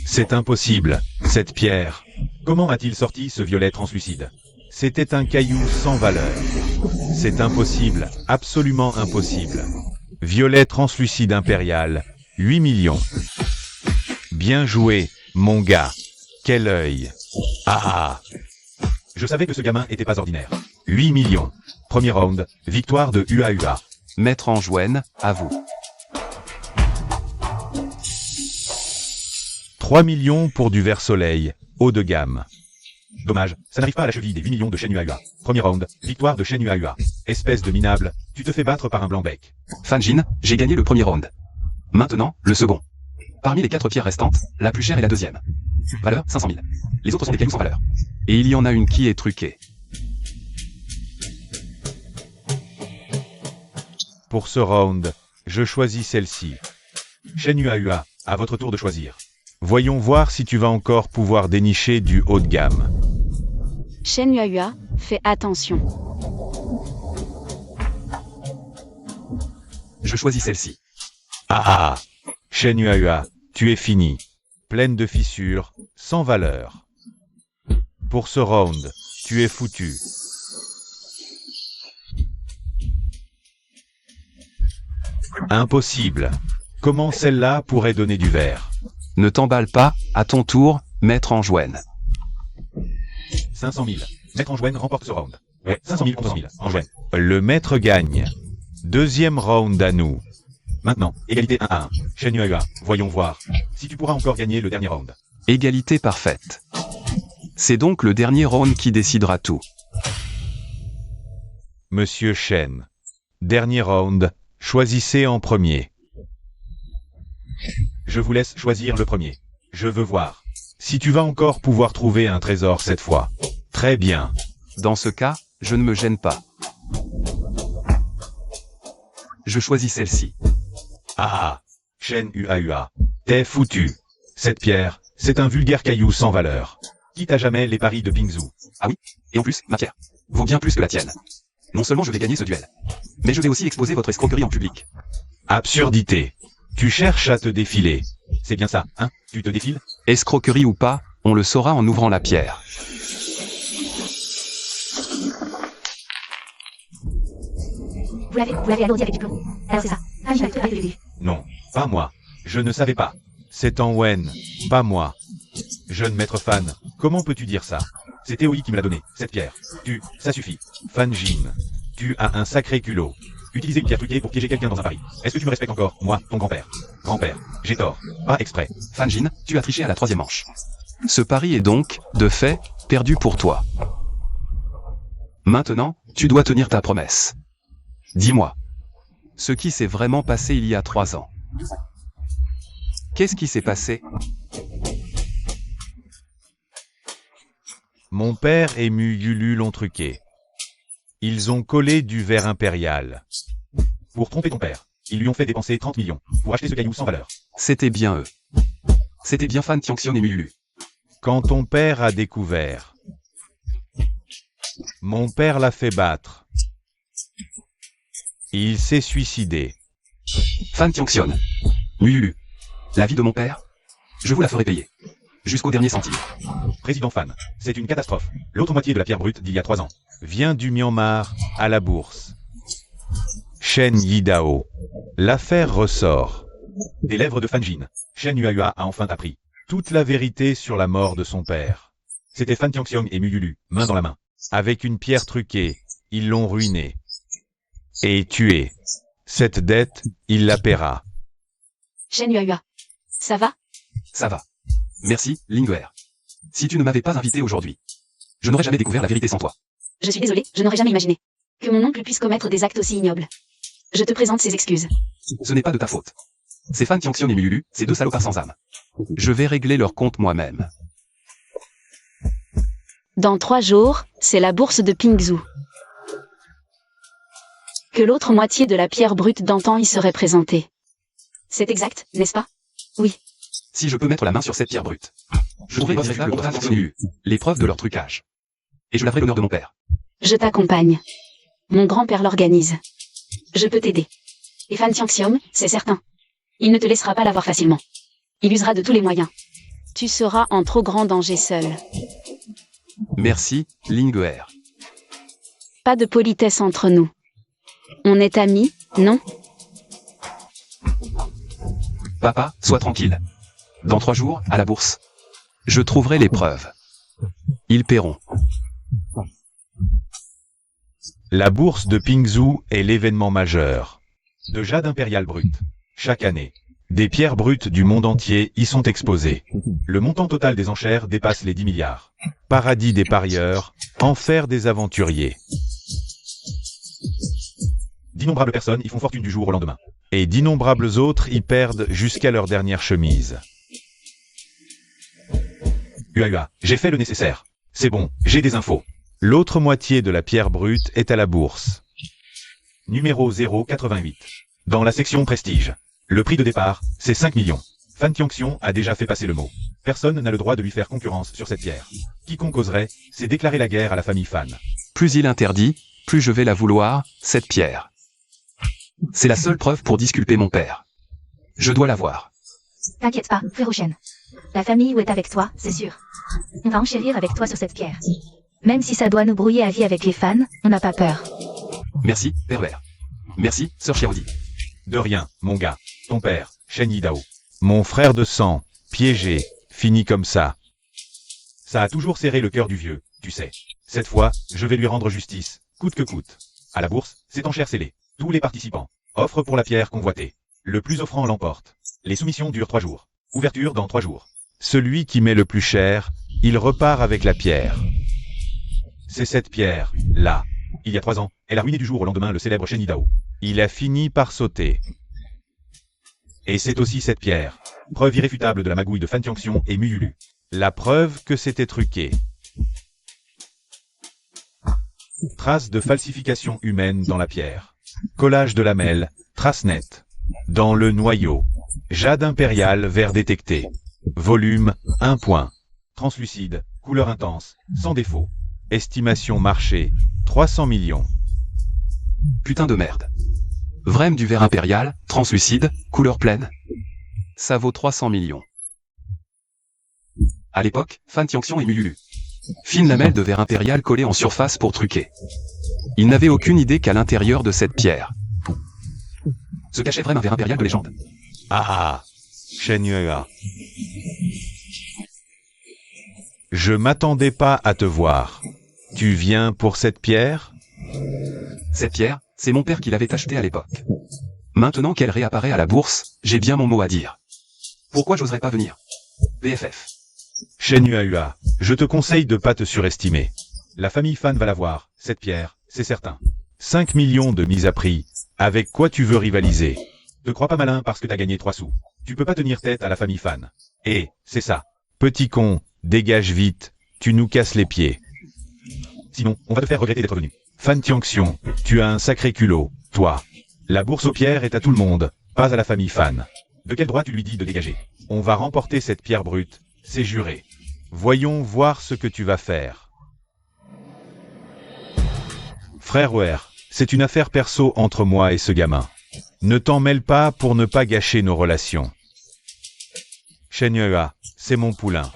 C'est impossible, cette pierre. Comment a-t-il sorti ce violet translucide? C'était un caillou sans valeur. C'est impossible, absolument impossible. Violet translucide impérial, 8 millions. Bien joué, mon gars. Quel œil. Ah. Je savais que ce gamin était pas ordinaire. 8 millions. Premier round, victoire de Ua. Maître Angewenne, à vous. 3 millions pour du vert soleil, haut de gamme. Dommage, ça n'arrive pas à la cheville des 8 millions de Shen Ua. Premier round, victoire de Shen Ua. Espèce de minable, tu te fais battre par un blanc-bec. Fanjin, j'ai gagné le premier round. Maintenant, le second. Parmi les 4 pierres restantes, la plus chère est la deuxième. Valeur, 500 000. Les autres sont des cailloux sans valeur. Et il y en a une qui est truquée. Pour ce round, je choisis celle-ci. Shen Ua, à votre tour de choisir. Voyons voir si tu vas encore pouvoir dénicher du haut de gamme. Shen Ua, fais attention. Je choisis celle-ci. Ah. Shen Ua, tu es fini. Pleine de fissures, sans valeur. Pour ce round, tu es foutu. Impossible. Comment celle-là pourrait donner du vert? Ne t'emballe pas, à ton tour, maître Angewenne. 500 000. Maître Angewenne remporte ce round. Ouais, 500 000 contre 100 000. Angewenne. Le maître gagne. Deuxième round à nous. Maintenant, égalité 1 à 1. Shen Ua, voyons voir si tu pourras encore gagner le dernier round. Égalité parfaite. C'est donc le dernier round qui décidera tout. Monsieur Shen. Dernier round, choisissez en premier. Je vous laisse choisir le premier. Je veux voir si tu vas encore pouvoir trouver un trésor cette fois. Très bien. Dans ce cas, je ne me gêne pas. Je choisis celle-ci. Ah. Shen Ua. T'es foutu. Cette pierre, c'est un vulgaire caillou sans valeur. Quitte à jamais les paris de Pingzhu. Ah oui, et en plus, ma pierre vaut bien plus que la tienne. Non seulement je vais gagner ce duel, mais je vais aussi exposer votre escroquerie en public. Absurdité. Tu cherches à te défiler. C'est bien ça, hein? Tu te défiles? Escroquerie ou pas, on le saura en ouvrant la pierre. Vous l'avez alourdi avec du plomb. Alors c'est ça. Ah, il va tout le début. Non, pas moi. Je ne savais pas. C'est Angewenne, pas moi. Jeune maître Fan, comment peux-tu dire ça? C'est Théoï qui me l'a donné, cette pierre. Ça suffit. Fanjin, tu as un sacré culot. Utiliser une pierre truquée pour piéger quelqu'un dans un pari. Est-ce que tu me respectes encore, moi, ton grand-père? Grand-père, j'ai tort. Pas exprès. Fanjin, tu as triché à la 3e manche. Ce pari est donc, de fait, perdu pour toi. Maintenant, tu dois tenir ta promesse. Dis-moi. Ce qui s'est vraiment passé il y a 3 ans. Qu'est-ce qui s'est passé? Mon père et Mu Yulu l'ont truqué. Ils ont collé du verre impérial. Pour tromper ton père, ils lui ont fait dépenser 30 millions pour acheter ce caillou sans valeur. C'était bien eux. C'était bien Fan Tianxion et Mu Yulu. Quand ton père a découvert, mon père l'a fait battre. Il s'est suicidé. Fan Tianxion. Mu Yulu. La vie de mon père, je vous la ferai payer. Jusqu'au dernier centime. Président Fan, c'est une catastrophe. L'autre moitié de la pierre brute d'il y a 3 ans vient du Myanmar, à la bourse. Shen Yidao. L'affaire ressort. Des lèvres de Fanjin, Shen Ua a enfin appris toute la vérité sur la mort de son père. C'était Fan Tianxiong et Mu Yulu, main dans la main. Avec une pierre truquée, ils l'ont ruiné. Et tué. Cette dette, il la paiera. Shen Ua. Ça va? Ça va. Merci, Lingwer. Si tu ne m'avais pas invité aujourd'hui, je n'aurais jamais découvert la vérité sans toi. Je suis désolée, je n'aurais jamais imaginé que mon oncle puisse commettre des actes aussi ignobles. Je te présente ses excuses. Ce n'est pas de ta faute. Ces Fan Tianxiong et Mululu, ces deux salopards sans âme. Je vais régler leur compte moi-même. Dans 3 jours, c'est la bourse de Pingzhou. Que l'autre moitié de la pierre brute d'antan y serait présentée. C'est exact, n'est-ce pas? Oui. Si je peux mettre la main sur cette pierre brute, je trouverai le Fan Tianxiong et Mululu, les preuves de leur trucage. Et je laverai l'honneur de mon père. Je t'accompagne. Mon grand-père l'organise. Je peux t'aider. Et Fan Tianxiong, c'est certain. Il ne te laissera pas l'avoir facilement. Il usera de tous les moyens. Tu seras en trop grand danger seul. Merci, Linguer. Pas de politesse entre nous. On est amis, non? Papa, sois tranquille. Dans 3 jours, à la bourse, je trouverai les preuves. Ils paieront. La bourse de Pingzhou est l'événement majeur de jade impérial brut. Chaque année, des pierres brutes du monde entier y sont exposées. Le montant total des enchères dépasse les 10 milliards. Paradis des parieurs, enfer des aventuriers. D'innombrables personnes y font fortune du jour au lendemain. Et d'innombrables autres y perdent jusqu'à leur dernière chemise. Ua, j'ai fait le nécessaire. C'est bon, j'ai des infos. L'autre moitié de la pierre brute est à la bourse. Numéro 088. Dans la section prestige. Le prix de départ, c'est 5 millions. Fan Tianxiong a déjà fait passer le mot. Personne n'a le droit de lui faire concurrence sur cette pierre. Quiconque oserait, c'est déclarer la guerre à la famille Fan. Plus il interdit, plus je vais la vouloir, cette pierre. C'est la seule preuve pour disculper mon père. Je dois la voir. T'inquiète pas, Férochène. La famille Wu est avec toi, c'est sûr. On va enchérir avec toi sur cette pierre. Même si ça doit nous brouiller à vie avec les fans, on n'a pas peur. Merci, pervers. Merci, sœur Xiaodi. De rien, mon gars. Ton père, Shen Yidao. Mon frère de sang, piégé, fini comme ça. Ça a toujours serré le cœur du vieux, tu sais. Cette fois, je vais lui rendre justice, coûte que coûte. À la bourse, c'est enchère scellée. Tous les participants offrent pour la pierre convoitée. Le plus offrant l'emporte. Les soumissions durent 3 jours. Ouverture dans 3 jours. Celui qui met le plus cher, il repart avec la pierre. C'est cette pierre, là. Il y a 3 ans, elle a ruiné du jour au lendemain le célèbre Shen Yidao. Il a fini par sauter. Et c'est aussi cette pierre. Preuve irréfutable de la magouille de Fan Tianxiong et Mululu. La preuve que c'était truqué. Traces de falsification humaine dans la pierre. Collage de lamelles, traces nettes. Dans le noyau. Jade impérial vert détecté. Volume, 1 point. Translucide, couleur intense, sans défaut. Estimation marché, 300 millions. Putain de merde. Vrem du verre impérial, translucide, couleur pleine. Ça vaut 300 millions. À l'époque, Fan Tianxiong et Mululu. Fine lamelle de verre impérial collée en surface pour truquer. Ils n'avaient aucune idée qu'à l'intérieur de cette pierre se cachait vraiment un verre impérial de légende. Ah, Shen Yue. Je m'attendais pas à te voir. Tu viens pour cette pierre? Cette pierre, c'est mon père qui l'avait achetée à l'époque. Maintenant qu'elle réapparaît à la bourse, j'ai bien mon mot à dire. Pourquoi j'oserais pas venir? BFF. Shen Yue, je te conseille de pas te surestimer. La famille Fan va la voir, cette pierre, c'est certain. 5 millions de mise à prix. Avec quoi tu veux rivaliser? Te crois pas malin parce que t'as gagné 3 sous. Tu peux pas tenir tête à la famille Fan. Et, c'est ça. Petit con, dégage vite, tu nous casses les pieds. Sinon, on va te faire regretter d'être venu. Fan Tianxiong, tu as un sacré culot, toi. La bourse aux pierres est à tout le monde, pas à la famille Fan. De quel droit tu lui dis de dégager? On va remporter cette pierre brute, c'est juré. Voyons voir ce que tu vas faire. Frère Wer, c'est une affaire perso entre moi et ce gamin. Ne t'en mêle pas pour ne pas gâcher nos relations. Shen Yue, c'est mon poulain.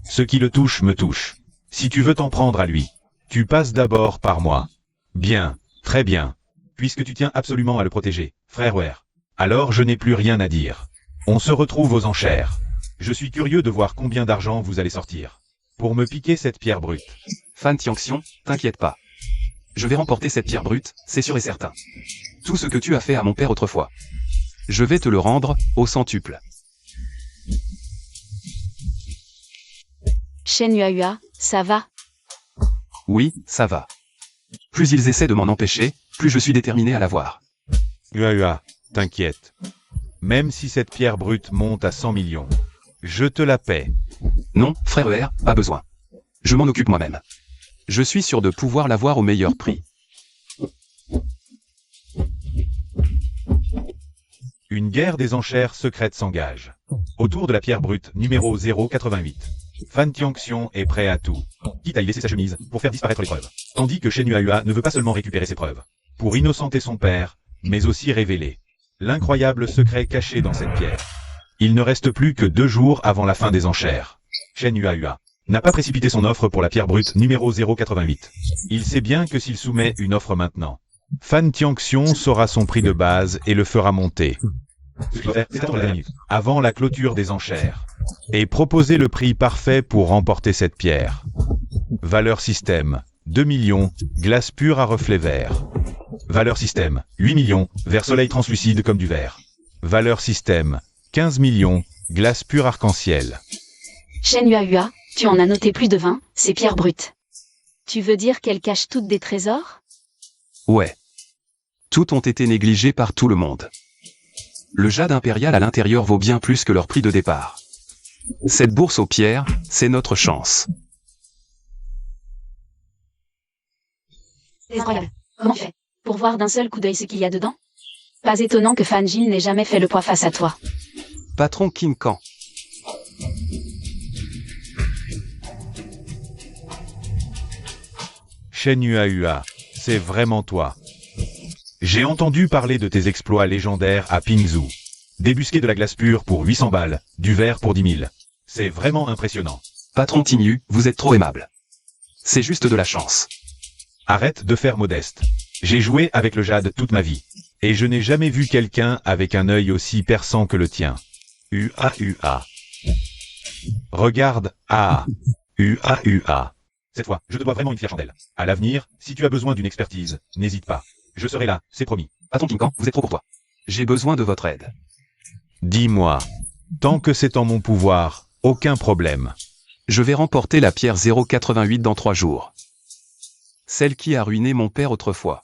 Ce qui le touche me touche. Si tu veux t'en prendre à lui, tu passes d'abord par moi. Bien, très bien. Puisque tu tiens absolument à le protéger, frère Wer. Alors je n'ai plus rien à dire. On se retrouve aux enchères. Je suis curieux de voir combien d'argent vous allez sortir. Pour me piquer cette pierre brute. Fan Tianxiong, t'inquiète pas. Je vais remporter cette pierre brute, c'est sûr et certain. Tout ce que tu as fait à mon père autrefois. Je vais te le rendre, au centuple. Shen Yuahua, ça va? Oui, ça va. Plus ils essaient de m'en empêcher, plus je suis déterminé à l'avoir. Yuahua, t'inquiète. Même si cette pierre brute monte à 100 millions, je te la paie. Non, frère ER, pas besoin. Je m'en occupe moi-même. Je suis sûr de pouvoir l'avoir au meilleur prix. Une guerre des enchères secrètes s'engage. Autour de la pierre brute numéro 088. Fan Tianxiong est prêt à tout, quitte à y laisser sa chemise pour faire disparaître les preuves. Tandis que Shen Yuahua ne veut pas seulement récupérer ses preuves, pour innocenter son père, mais aussi révéler l'incroyable secret caché dans cette pierre. Il ne reste plus que 2 jours avant la fin des enchères. Shen Yuahua n'a pas précipité son offre pour la pierre brute numéro 088. Il sait bien que s'il soumet une offre maintenant, Fan Tianxiong saura son prix de base et le fera monter. Ce qu'il faut faire, c'est attendre la dernière minute, avant la clôture des enchères, et proposer le prix parfait pour remporter cette pierre. Valeur système, 2 millions, glace pure à reflet vert. Valeur système, 8 millions, verre soleil translucide comme du verre. Valeur système, 15 millions, glace pure arc-en-ciel. Shen Yuahua, tu en as noté plus de 20, ces pierres brutes. Tu veux dire qu'elles cachent toutes des trésors? Ouais. Toutes ont été négligées par tout le monde. Le jade impérial à l'intérieur vaut bien plus que leur prix de départ. Cette bourse aux pierres, c'est notre chance. C'est incroyable. Comment tu fais pour voir d'un seul coup d'œil ce qu'il y a dedans? Pas étonnant que Fan Jin n'ait jamais fait le poids face à toi. Patron King Khan. Shen Yuahua, c'est vraiment toi. J'ai entendu parler de tes exploits légendaires à Pingzhou. Débusquer de la glace pure pour 800 balles, du verre pour 10 000. C'est vraiment impressionnant. Patron Tignu, vous êtes trop aimable. C'est juste de la chance. Arrête de faire modeste. J'ai joué avec le jade toute ma vie. Et je n'ai jamais vu quelqu'un avec un œil aussi perçant que le tien. Ua. Regarde, Ua. Cette fois, je te dois vraiment une fière chandelle. À l'avenir, si tu as besoin d'une expertise, n'hésite pas. Je serai là, c'est promis. Patron King Khan, vous êtes trop pour toi. J'ai besoin de votre aide. Dis-moi. Tant que c'est en mon pouvoir, aucun problème. Je vais remporter la pierre 088 dans 3 jours. Celle qui a ruiné mon père autrefois.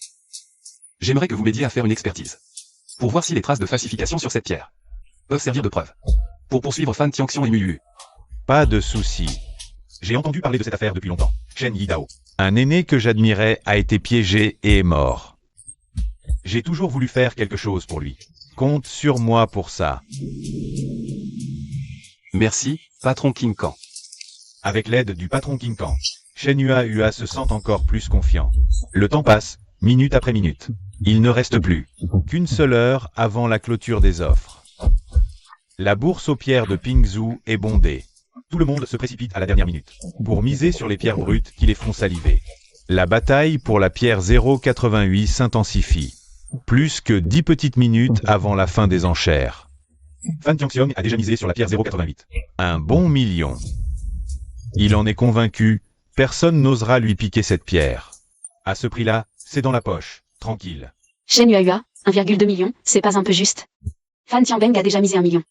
J'aimerais que vous m'aidiez à faire une expertise. Pour voir si les traces de falsification sur cette pierre peuvent servir de preuve. Pour poursuivre Fan Tianxiong et Muyu. Pas de souci. J'ai entendu parler de cette affaire depuis longtemps. Shen Yidao. Un aîné que j'admirais a été piégé et est mort. J'ai toujours voulu faire quelque chose pour lui. Compte sur moi pour ça. Merci, patron King Khan. Avec l'aide du patron King Khan. Shen Yuahua se sent encore plus confiant. Le temps passe, minute après minute. Il ne reste plus qu'une seule heure avant la clôture des offres. La bourse aux pierres de Pingzhou est bondée. Tout le monde se précipite à la dernière minute. Pour miser sur les pierres brutes qui les font saliver. La bataille pour la pierre 088 s'intensifie. Plus que 10 petites minutes avant la fin des enchères. Fan Tianxiong a déjà misé sur la pierre 088. Un bon million. Il en est convaincu, personne n'osera lui piquer cette pierre. À ce prix-là, c'est dans la poche, tranquille. Shen Yuahua, 1,2 million, c'est pas un peu juste? Fan Tianbeng a déjà misé 1 million.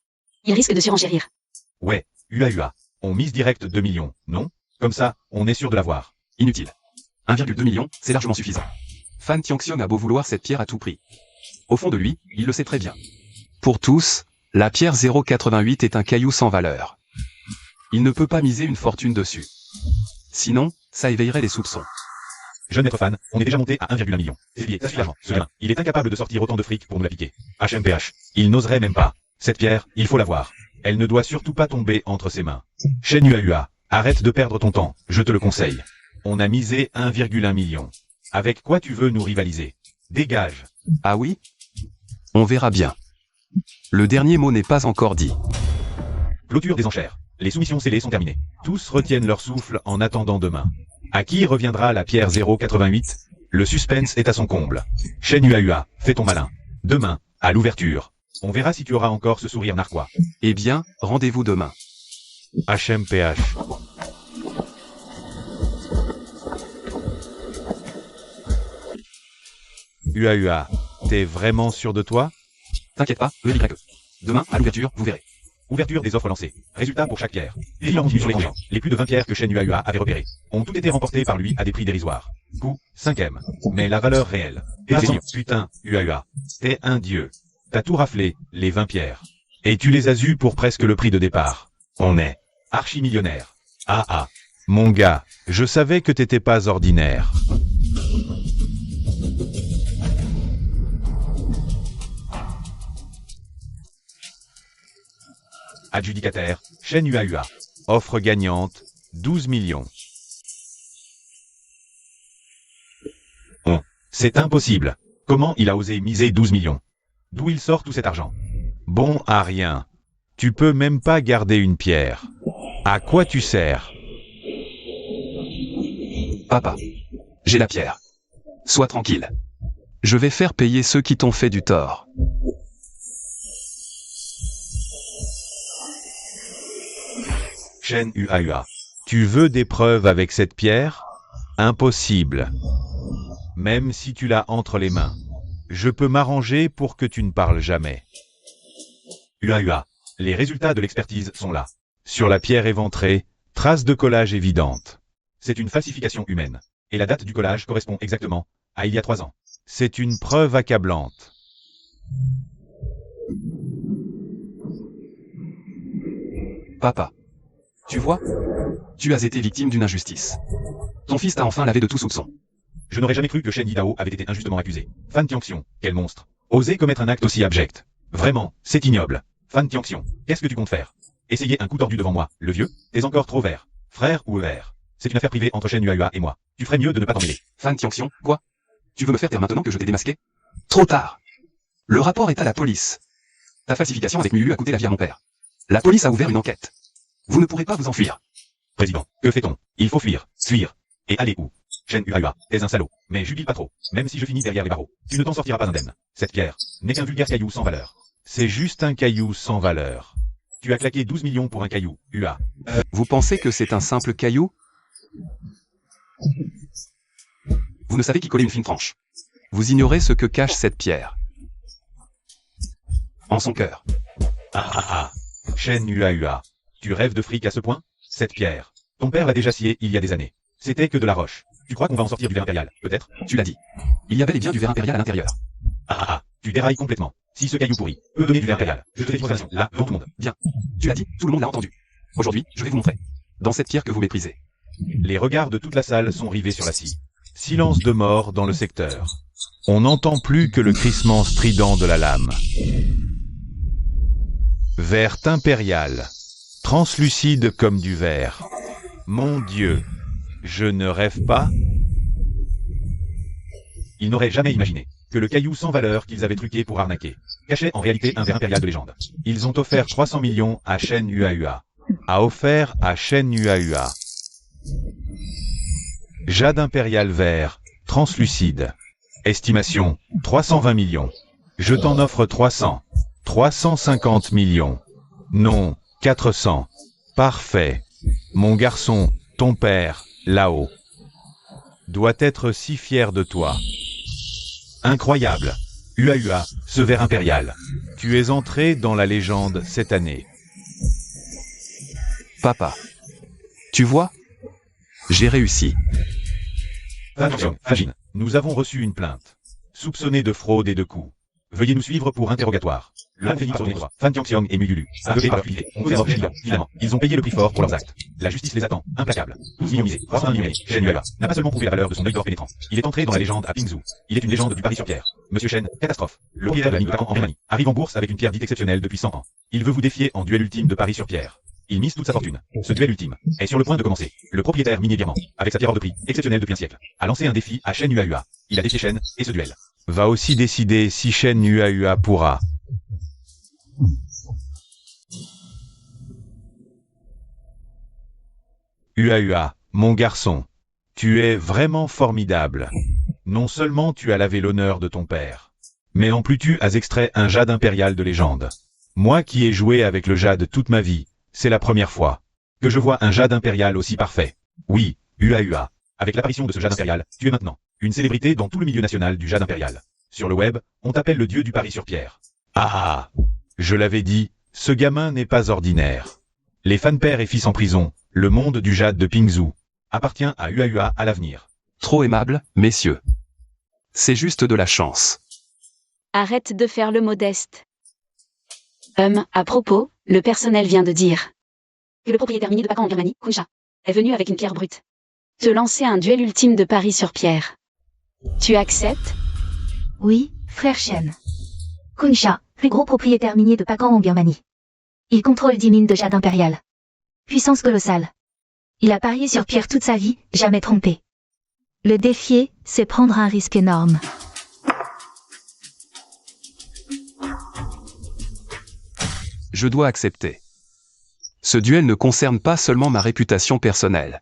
Il risque de surenchérir. Ouais, Ua. On mise direct 2 millions, non? Comme ça, on est sûr de l'avoir. Inutile. 1,2 million, c'est largement suffisant. Fan Tianxiong a beau vouloir cette pierre à tout prix. Au fond de lui, il le sait très bien. Pour tous, la pierre 088 est un caillou sans valeur. Il ne peut pas miser une fortune dessus. Sinon, ça éveillerait les soupçons. Jeune être fan, on est déjà monté à 1,1 million. C'est lié, ça suffit largement. Ce gamin, il est incapable de sortir autant de fric pour nous la piquer. HMPH, il n'oserait même pas. Cette pierre, il faut l'avoir. Elle ne doit surtout pas tomber entre ses mains. Shen Yuahua, arrête de perdre ton temps, je te le conseille. On a misé 1,1 million. Avec quoi tu veux nous rivaliser? Dégage. Ah oui? On verra bien. Le dernier mot n'est pas encore dit. Clôture des enchères. Les soumissions scellées sont terminées. Tous retiennent leur souffle en attendant demain. À qui reviendra la pierre 088? Le suspense est à son comble. Shen Yuahua, fais ton malin. Demain, à l'ouverture. On verra si tu auras encore ce sourire narquois. Eh bien, rendez-vous demain. HMPH. Yuahua, t'es vraiment sûr de toi? T'inquiète pas, EYE. Demain, à l'ouverture, vous verrez. Ouverture des offres lancées. Résultats pour chaque pierre. Prix en sur les clients. Les plus de 20 pierres que Shen Yuahua avait repérées ont toutes été remportées par lui à des prix dérisoires. Coût, 5e. Mais la valeur réelle. Putain, Yuahua. T'es un dieu. T'as tout raflé, les 20 pierres. Et tu les as eues pour presque le prix de départ. On est archi-millionnaire. Ah ah. Mon gars, je savais que t'étais pas ordinaire. Adjudicataire, Shen Yuahua. Offre gagnante, 12 millions. C'est impossible. Comment il a osé miser 12 millions? D'où il sort tout cet argent? Bon à rien. Tu peux même pas garder une pierre. À quoi tu sers? Papa. J'ai la pierre. Sois tranquille. Je vais faire payer ceux qui t'ont fait du tort. Shen Yuahua. Tu veux des preuves avec cette pierre? Impossible. Même si tu l'as entre les mains. Je peux m'arranger pour que tu ne parles jamais. Yuahua. Les résultats de l'expertise sont là. Sur la pierre éventrée, trace de collage évidente. C'est une falsification humaine. Et la date du collage correspond exactement à il y a 3 ans. C'est une preuve accablante. Papa. Tu vois? Tu as été victime d'une injustice. Ton fils t'a enfin lavé de tout soupçon. Je n'aurais jamais cru que Shen Yidao avait été injustement accusé. Fan Tianxiong, quel monstre. Oser commettre un acte aussi abject. Vraiment, c'est ignoble. Fan Tianxiong, qu'est-ce que tu comptes faire? Essayer un coup tordu devant moi, le vieux? T'es encore trop vert. Frère ou ER? C'est une affaire privée entre Shen Yuahua et moi. Tu ferais mieux de ne pas t'en mêler. Fan Tianxiong, quoi? Tu veux me faire taire maintenant que je t'ai démasqué? Trop tard. Le rapport est à la police. Ta falsification avec Miyu a coûté la vie à mon père. La police a ouvert une enquête. Vous ne pourrez pas vous enfuir. Président, que fait-on? Il faut fuir. Fuir. Et aller où? Shen Yuahua, t'es un salaud. Mais jubile pas trop. Même si je finis derrière les barreaux, tu ne t'en sortiras pas indemne. Cette pierre n'est qu'un vulgaire caillou sans valeur. C'est juste un caillou sans valeur. Tu as claqué 12 millions pour un caillou, Ua. Vous pensez que c'est un simple caillou? Vous ne savez qu'y coller une fine tranche. Vous ignorez ce que cache cette pierre. En son cœur. Ah ah ah. Shen Yuahua. Tu rêves de fric à ce point? Cette pierre. Ton père l'a déjà sciée il y a des années. C'était que de la roche. Tu crois qu'on va en sortir du verre impérial, peut-être? Tu l'as dit. Il y avait bel et bien du verre impérial à l'intérieur. Ah ah ah. Tu dérailles complètement. Si ce caillou pourri peut donner du verre impérial, je te fais frustration, là, devant tout le monde. Bien. Tu l'as dit, tout le monde l'a entendu. Aujourd'hui, je vais vous montrer. Dans cette pierre que vous méprisez. Les regards de toute la salle sont rivés sur la scie. Silence de mort dans le secteur. On n'entend plus que le crissement strident de la lame. Verre impérial. Translucide comme du verre. Mon Dieu, je ne rêve pas? Ils n'auraient jamais imaginé que le caillou sans valeur qu'ils avaient truqué pour arnaquer cachait en réalité un verre impérial de légende. Ils ont offert 300 millions à Shen Yuahua. A offert à Shen Yuahua. Jade impérial vert, translucide. Estimation, 320 millions. Je t'en offre 300. 350 millions. Non, 400. Parfait. Mon garçon, ton père, là-haut, doit être si fier de toi. Incroyable. Yuahua, ce verre impérial. Tu es entré dans la légende cette année. Papa. Tu vois? J'ai réussi. Fajin, nous avons reçu une plainte. Soupçonné de fraude et de coups. Veuillez nous suivre pour interrogatoire. Le Phénix sur les droits. Fan Tianxiong et Mugulu. Aveuglés par la publicité. On fait évidemment. Ils ont payé le prix fort pour leurs actes. La justice les attend, implacable. 12 millions misés. 301 millions. Shen Yuahua n'a pas seulement prouvé la valeur de son œil d'or pénétrant. Il est entré dans la légende à Pingzhou. Il est une légende du pari sur pierre. Monsieur Shen, catastrophe. Le propriétaire de la ligne de Takan en Birmanie arrive en bourse avec une pierre dite exceptionnelle depuis 100 ans. Il veut vous défier en duel ultime de pari sur pierre. Il mise toute sa fortune. Ce duel ultime est sur le point de commencer. Le propriétaire minier birman, avec sa pierre hors de prix, exceptionnelle depuis un siècle, a lancé un défi à Shen Yuahua. Il a défié Shen, et ce duel va aussi décider si Shen Yuahua pourra. Yuahua, mon garçon, tu es vraiment formidable. Non seulement tu as lavé l'honneur de ton père, mais en plus tu as extrait un jade impérial de légende. Moi qui ai joué avec le jade toute ma vie, c'est la première fois que je vois un jade impérial aussi parfait. Oui, Yuahua, avec l'apparition de ce jade impérial, tu es maintenant une célébrité dans tout le milieu national du jade impérial. Sur le web, on t'appelle le dieu du pari sur pierre. Ah ah, je l'avais dit, Ce gamin n'est pas ordinaire. Les fans père et fils en prison, le monde du jade de Pingzhou appartient à UAUA à l'avenir. Trop aimable, messieurs. C'est juste de la chance. Arrête de faire le modeste. À propos, le personnel vient de dire que le propriétaire minier de Pacan en Birmanie, Kunsha, est venu avec une pierre brute. Te lancer un duel ultime de paris sur pierre. Tu acceptes? Oui, frère Shen. Kunsha, plus gros propriétaire minier de Pacan en Birmanie. Il contrôle 10 mines de jade impérial. Puissance colossale. Il a parié sur pierre toute sa vie, jamais trompé. Le défier, c'est prendre un risque énorme. Je dois accepter. Ce duel ne concerne pas seulement ma réputation personnelle.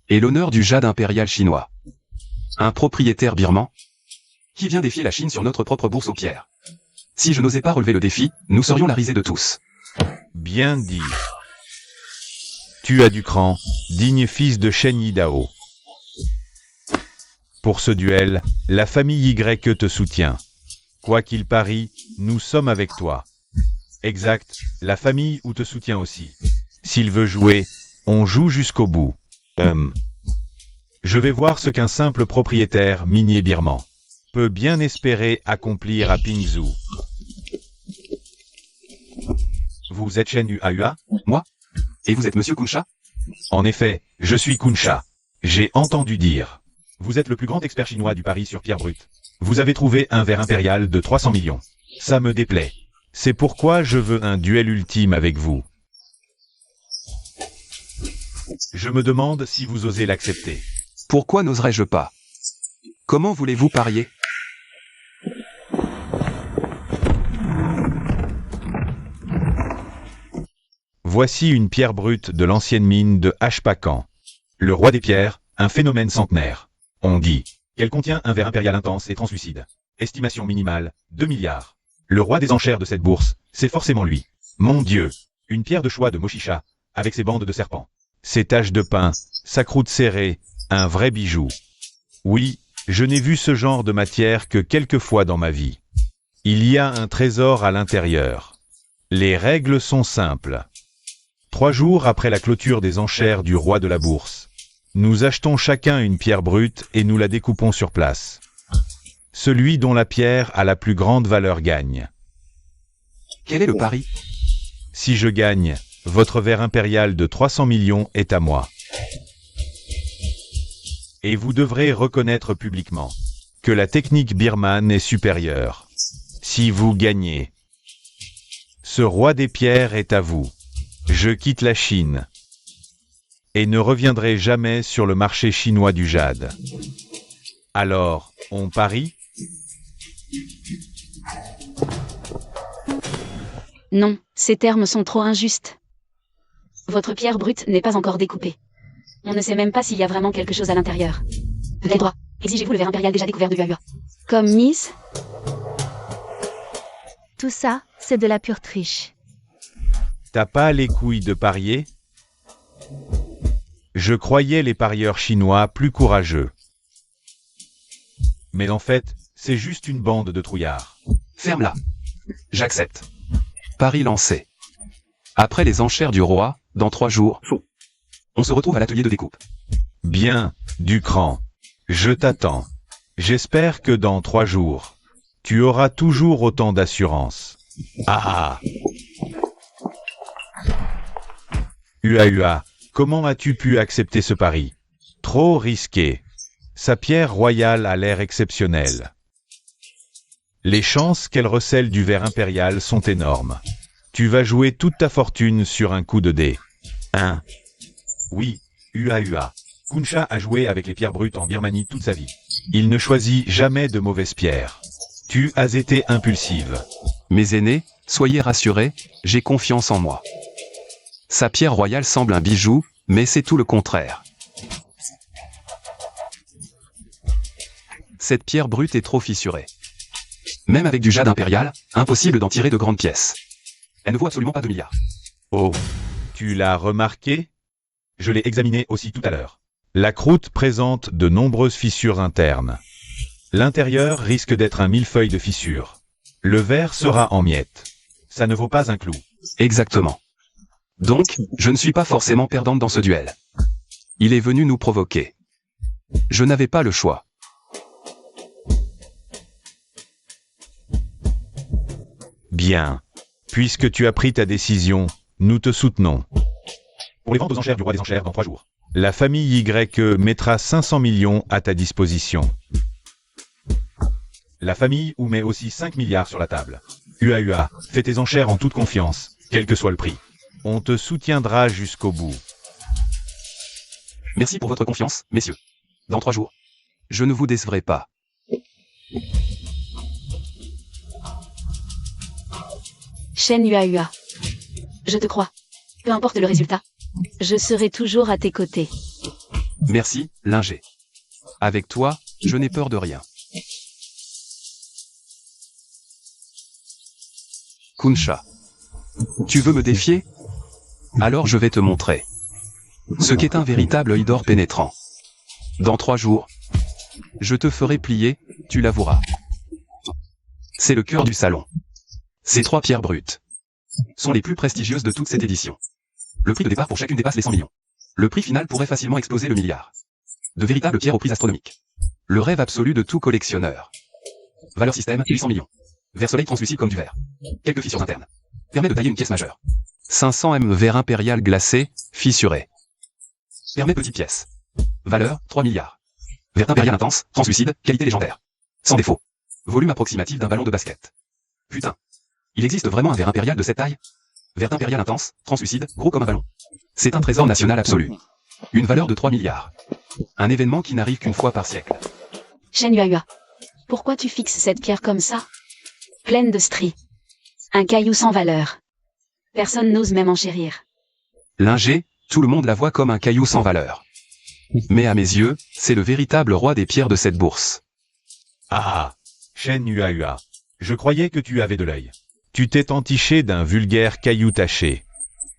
Et l'honneur du jade impérial chinois. Un propriétaire birman qui vient défier la Chine sur notre propre bourse aux pierres. Si je n'osais pas relever le défi, nous serions la risée de tous. Bien dit. Tu as du cran, digne fils de Shen Yidao. Pour ce duel, la famille Y te soutient. Quoi qu'il parie, nous sommes avec toi. Exact, la famille ou te soutient aussi. S'il veut jouer, on joue jusqu'au bout. Je vais voir ce qu'un simple propriétaire minier birman peut bien espérer accomplir à Pingzhou. Vous êtes Shen UAUA? Moi? Et vous êtes Monsieur Kunsha? En effet, je suis Kunsha. J'ai entendu dire. Vous êtes le plus grand expert chinois du pari sur pierre brute. Vous avez trouvé un verre impérial de 300 millions. Ça me déplaît. C'est pourquoi je veux un duel ultime avec vous. Je me demande si vous osez l'accepter. Pourquoi n'oserais-je pas? Comment voulez-vous parier? Voici une pierre brute de l'ancienne mine de Hpacan. Le roi des pierres, un phénomène centenaire. On dit qu'elle contient un verre impérial intense et translucide. Estimation minimale, 2 milliards. Le roi des enchères de cette bourse, c'est forcément lui. Mon Dieu, une pierre de choix de Moshisha, avec ses bandes de serpents. Ses taches de pain, sa croûte serrée, un vrai bijou. Oui, je n'ai vu ce genre de matière que quelques fois dans ma vie. Il y a un trésor à l'intérieur. Les règles sont simples. 3 jours après la clôture des enchères du roi de la bourse, nous achetons chacun une pierre brute et nous la découpons sur place. Celui dont la pierre a la plus grande valeur gagne. Quel est le pari? Si je gagne, votre verre impérial de 300 millions est à moi. Et vous devrez reconnaître publiquement que la technique birmane est supérieure. Si vous gagnez, ce roi des pierres est à vous. Je quitte la Chine et ne reviendrai jamais sur le marché chinois du jade. Alors, on parie? Non, ces termes sont trop injustes. Votre pierre brute n'est pas encore découpée. On ne sait même pas s'il y a vraiment quelque chose à l'intérieur. Les droits. Exigez-vous le verre impérial déjà découvert de UAUA? Comme Miss? Tout ça, c'est de la pure triche. T'as pas les couilles de parier? Je croyais les parieurs chinois plus courageux. Mais en fait, c'est juste une bande de trouillards. Ferme-la. J'accepte. Pari lancé. Après les enchères du roi, dans 3 jours, on se retrouve à l'atelier de découpe. Bien, du cran. Je t'attends. J'espère que dans 3 jours, tu auras toujours autant d'assurance. Ah ah. UAUA, comment as-tu pu accepter ce pari? Trop risqué. Sa pierre royale a l'air exceptionnelle. Les chances qu'elle recèle du verre impérial sont énormes. Tu vas jouer toute ta fortune sur un coup de dé. Oui, UAUA. Kunsha a joué avec les pierres brutes en Birmanie toute sa vie. Il ne choisit jamais de mauvaises pierres. Tu as été impulsive. Mes aînés, soyez rassurés, j'ai confiance en moi. Sa pierre royale semble un bijou, mais c'est tout le contraire. Cette pierre brute est trop fissurée. Même avec du jade impérial, impossible d'en tirer de grandes pièces. Elle ne vaut absolument pas 2 milliards. Oh, tu l'as remarqué? Je l'ai examiné aussi tout à l'heure. La croûte présente de nombreuses fissures internes. L'intérieur risque d'être un millefeuille de fissures. Le verre sera en miettes. Ça ne vaut pas un clou. Exactement. Donc, je ne suis pas forcément perdante dans ce duel. Il est venu nous provoquer. Je n'avais pas le choix. Bien. Puisque tu as pris ta décision, nous te soutenons. Pour les ventes aux enchères du roi des enchères dans 3 jours. La famille Y mettra 500 millions à ta disposition. La famille ou met aussi 5 milliards sur la table. UAUA, fais tes enchères en toute confiance, quel que soit le prix. On te soutiendra jusqu'au bout. Merci pour votre confiance, messieurs. Dans 3 jours. Je ne vous décevrai pas. Shen Yuahua. Je te crois. Peu importe le résultat. Je serai toujours à tes côtés. Merci, Linger. Avec toi, je n'ai peur de rien. Kunsha. Tu veux me défier? Alors je vais te montrer. Ce qu'est un véritable œil d'or pénétrant. Dans 3 jours, je te ferai plier, tu l'avoueras. C'est le cœur du salon. Ces 3 pierres brutes sont les plus prestigieuses de toute cette édition. Le prix de départ pour chacune dépasse les 100 millions. Le prix final pourrait facilement exploser le milliard. De véritables pierres aux prix astronomiques. Le rêve absolu de tout collectionneur. Valeur système, 800 millions. Verre soleil translucide comme du verre. Quelques fissures internes. Permet de tailler une pièce majeure. 500 m verre impérial glacé, fissuré. Permet petite pièce. Valeur, 3 milliards. Verre impérial intense, translucide, qualité légendaire. Sans défaut. Volume approximatif d'un ballon de basket. Putain. Il existe vraiment un verre impérial de cette taille? Verre impérial intense, translucide, gros comme un ballon. C'est un trésor national absolu. Une valeur de 3 milliards. Un événement qui n'arrive qu'une fois par siècle. Shen Yuahua. Pourquoi tu fixes cette pierre comme ça? Pleine de stries. Un caillou sans valeur. Personne n'ose même enchérir. Linger, tout le monde la voit comme un caillou sans valeur. Mais à mes yeux, c'est le véritable roi des pierres de cette bourse. Ah, Shen UAUA. Je croyais que tu avais de l'œil. Tu t'es entiché d'un vulgaire caillou taché.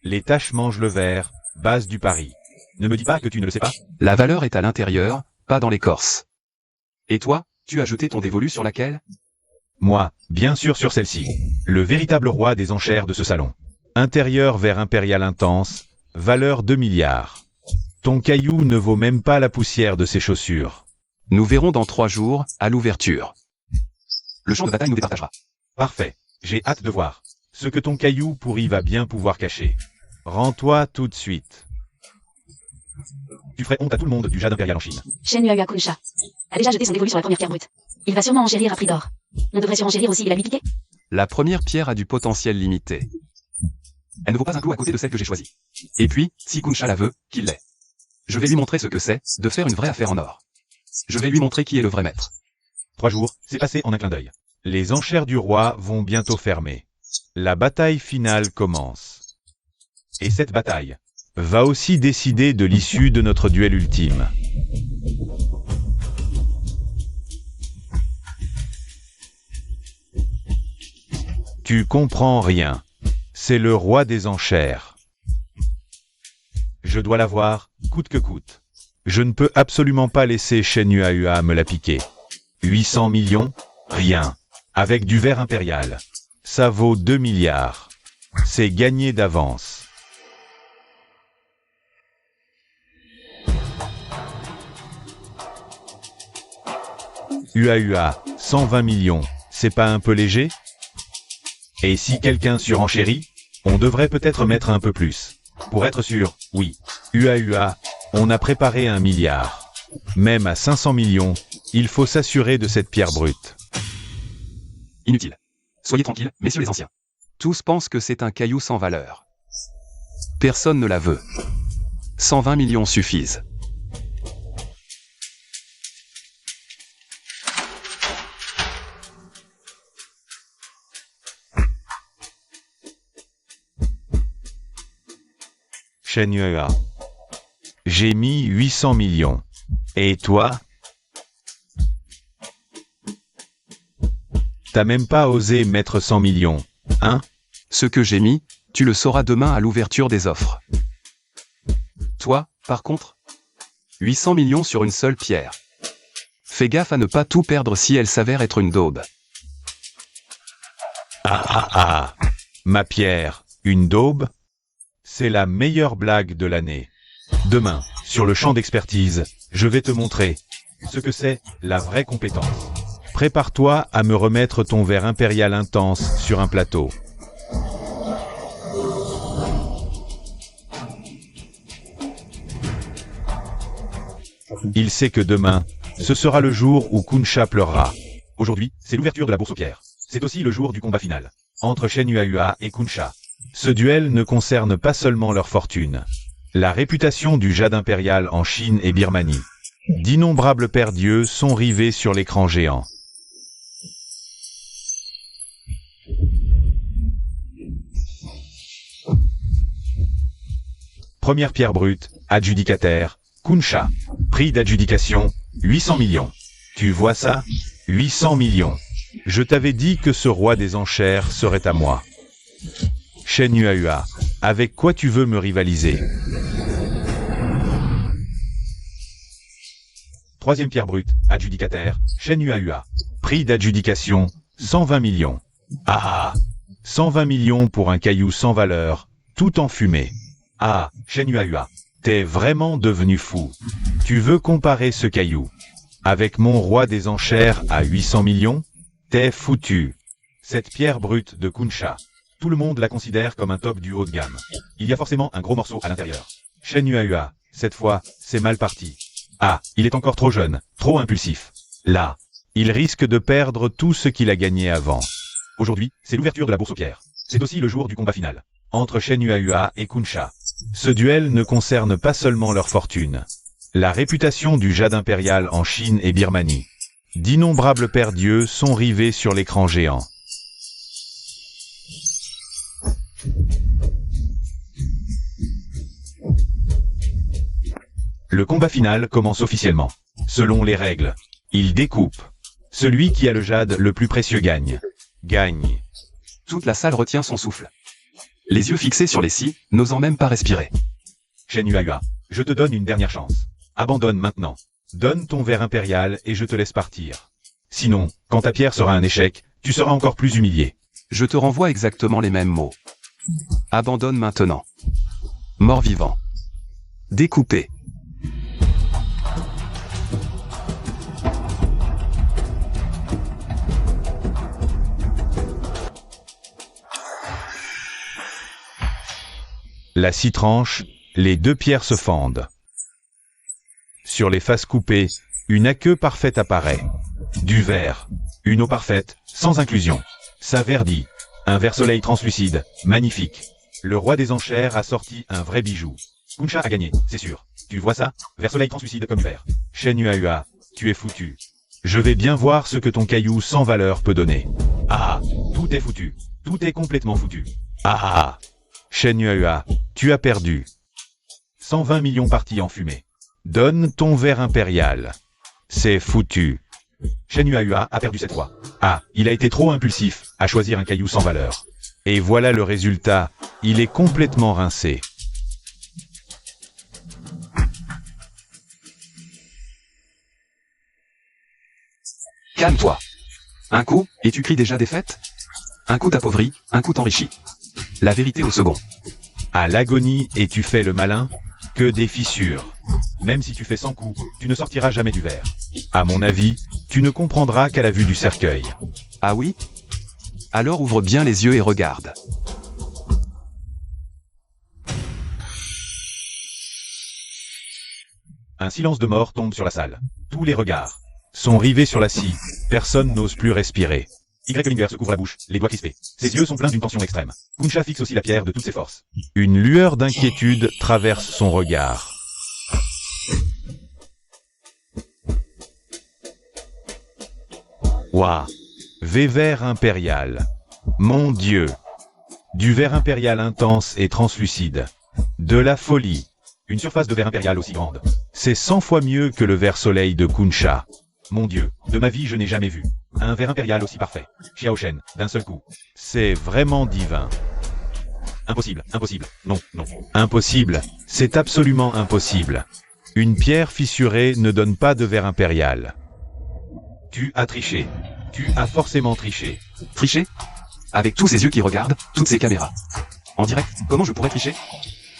Les taches mangent le verre, base du pari. Ne me dis pas que tu ne le sais pas. La valeur est à l'intérieur, pas dans l'écorce. Et toi, tu as jeté ton dévolu sur laquelle? Moi, bien sûr sur celle-ci. Le véritable roi des enchères de ce salon. Intérieur verre impérial intense, valeur 2 milliards. Ton caillou ne vaut même pas la poussière de ses chaussures. Nous verrons dans 3 jours, à l'ouverture. Le champ de bataille nous départagera. Parfait. J'ai hâte de voir ce que ton caillou pourri va bien pouvoir cacher. Rends-toi tout de suite. Tu ferais honte à tout le monde du jade impérial en Chine. Shen Yuahua Kunsha a déjà jeté son dévolu sur la première pierre brute. Il va sûrement enchérir à prix d'or. On devrait surenchérir aussi, il a lui piqué. La première pierre a du potentiel limité. Elle ne vaut pas un clou à côté de celle que j'ai choisie. Et puis, si Kunsha la veut, qu'il l'ait. Je vais lui montrer ce que c'est, de faire une vraie affaire en or. Je vais lui montrer qui est le vrai maître. 3 jours, c'est passé en un clin d'œil. Les enchères du roi vont bientôt fermer. La bataille finale commence. Et cette bataille Va aussi décider de l'issue de notre duel ultime. Tu comprends rien. C'est le roi des enchères. Je dois l'avoir, coûte que coûte. Je ne peux absolument pas laisser Shen Yuahua me la piquer. 800 millions? Rien. Avec du verre impérial. Ça vaut 2 milliards. C'est gagné d'avance. UAUA, 120 millions. C'est pas un peu léger? Et si quelqu'un surenchérit, on devrait peut-être mettre un peu plus. Pour être sûr, oui. UAUA, on a préparé 1 milliard. Même à 500 millions, il faut s'assurer de cette pierre brute. Inutile. Soyez tranquilles, messieurs les anciens. Tous pensent que c'est un caillou sans valeur. Personne ne la veut. 120 millions suffisent. Shen Yuahua. J'ai mis 800 millions. Et toi? T'as même pas osé mettre 100 millions, hein? Ce que j'ai mis, tu le sauras demain à l'ouverture des offres. Toi, par contre, 800 millions sur une seule pierre. Fais gaffe à ne pas tout perdre si elle s'avère être une daube. Ah ah ah! Ma pierre, une daube? C'est la meilleure blague de l'année. Demain, sur le champ d'expertise, je vais te montrer ce que c'est la vraie compétence. Prépare-toi à me remettre ton verre impérial intense sur un plateau. Il sait que demain, ce sera le jour où Kunsha pleurera. Aujourd'hui, c'est l'ouverture de la bourse aux pierres. C'est aussi le jour du combat final. Entre Shen Yuahua et Kunsha. Ce duel ne concerne pas seulement leur fortune. La réputation du jade impérial en Chine et Birmanie. D'innombrables père-dieux sont rivés sur l'écran géant. Première pierre brute, adjudicataire, Kunsha. Prix d'adjudication, 800 millions. Tu vois ça? 800 millions. Je t'avais dit que ce roi des enchères serait à moi. Shen Yuahua, avec quoi tu veux me rivaliser? Troisième pierre brute, adjudicataire, Shen Yuahua. Prix d'adjudication, 120 millions. Ah! 120 millions pour un caillou sans valeur, tout en fumée. Ah, Shen Yuahua. T'es vraiment devenu fou. Tu veux comparer ce caillou avec mon roi des enchères à 800 millions? T'es foutu. Cette pierre brute de Kunsha. Tout le monde la considère comme un top du haut de gamme. Il y a forcément un gros morceau à l'intérieur. Shen Yuahua, cette fois, c'est mal parti. Ah, il est encore trop jeune, trop impulsif. Là, il risque de perdre tout ce qu'il a gagné avant. Aujourd'hui, c'est l'ouverture de la bourse aux pierres. C'est aussi le jour du combat final. Entre Shen Yuahua et Kunsha. Ce duel ne concerne pas seulement leur fortune. La réputation du jade impérial en Chine et Birmanie. D'innombrables père-dieux sont rivés sur l'écran géant. Le combat final commence officiellement. Selon les règles, il découpe. Celui qui a le jade le plus précieux gagne. Gagne. Toute la salle retient son souffle. Les yeux fixés sur les scies, n'osant même pas respirer. Shen Yuahua, je te donne une dernière chance. Abandonne maintenant. Donne ton verre impérial et je te laisse partir. Sinon, quand ta pierre sera un échec, tu seras encore plus humilié. Je te renvoie exactement les mêmes mots. Abandonne maintenant. Mort-vivant. Découpé. La scie tranche, les deux pierres se fendent. Sur les faces coupées, une aqueue parfaite apparaît. Du verre. Une eau parfaite, sans inclusion. Ça verdit. Un verre soleil translucide, magnifique. Le roi des enchères a sorti un vrai bijou. Kunsha a gagné, c'est sûr. Tu vois ça? Verre soleil translucide comme verre. Shen Yuahua, tu es foutu. Je vais bien voir ce que ton caillou sans valeur peut donner. Ah, tout est foutu. Tout est complètement foutu. Ah, Shen Yuahua, tu as perdu. 120 millions partis en fumée. Donne ton verre impérial. C'est foutu. Shen Yuahua a perdu cette fois. Ah, il a été trop impulsif à choisir un caillou sans valeur. Et voilà le résultat, il est complètement rincé. Calme-toi. Un coup, et tu cries déjà défaite? Un coup t'appauvrit, un coup t'enrichit. La vérité au second. À l'agonie et tu fais le malin? Que des fissures. Même si tu fais 100 coups, tu ne sortiras jamais du verre. À mon avis, tu ne comprendras qu'à la vue du cercueil. Ah oui? Alors ouvre bien les yeux et regarde. Un silence de mort tombe sur la salle. Tous les regards sont rivés sur la scie. Personne n'ose plus respirer. Olinger se couvre la bouche, les doigts crispés. Ses yeux sont pleins d'une tension extrême. Kunsha fixe aussi la pierre de toutes ses forces. Une lueur d'inquiétude traverse son regard. Ouah! Verre impérial. Mon Dieu! Du verre impérial intense et translucide. De la folie. Une surface de verre impérial aussi grande. C'est 100 fois mieux que le verre soleil de Kunsha. Mon Dieu, de ma vie je n'ai jamais vu un verre impérial aussi parfait. Xiao Shen, d'un seul coup. C'est vraiment divin. Impossible, impossible. Non, non. Impossible, c'est absolument impossible. Une pierre fissurée ne donne pas de verre impérial. Tu as triché. Tu as forcément triché. Triché? Avec tous ces yeux qui regardent, toutes ces caméras. En direct, comment je pourrais tricher?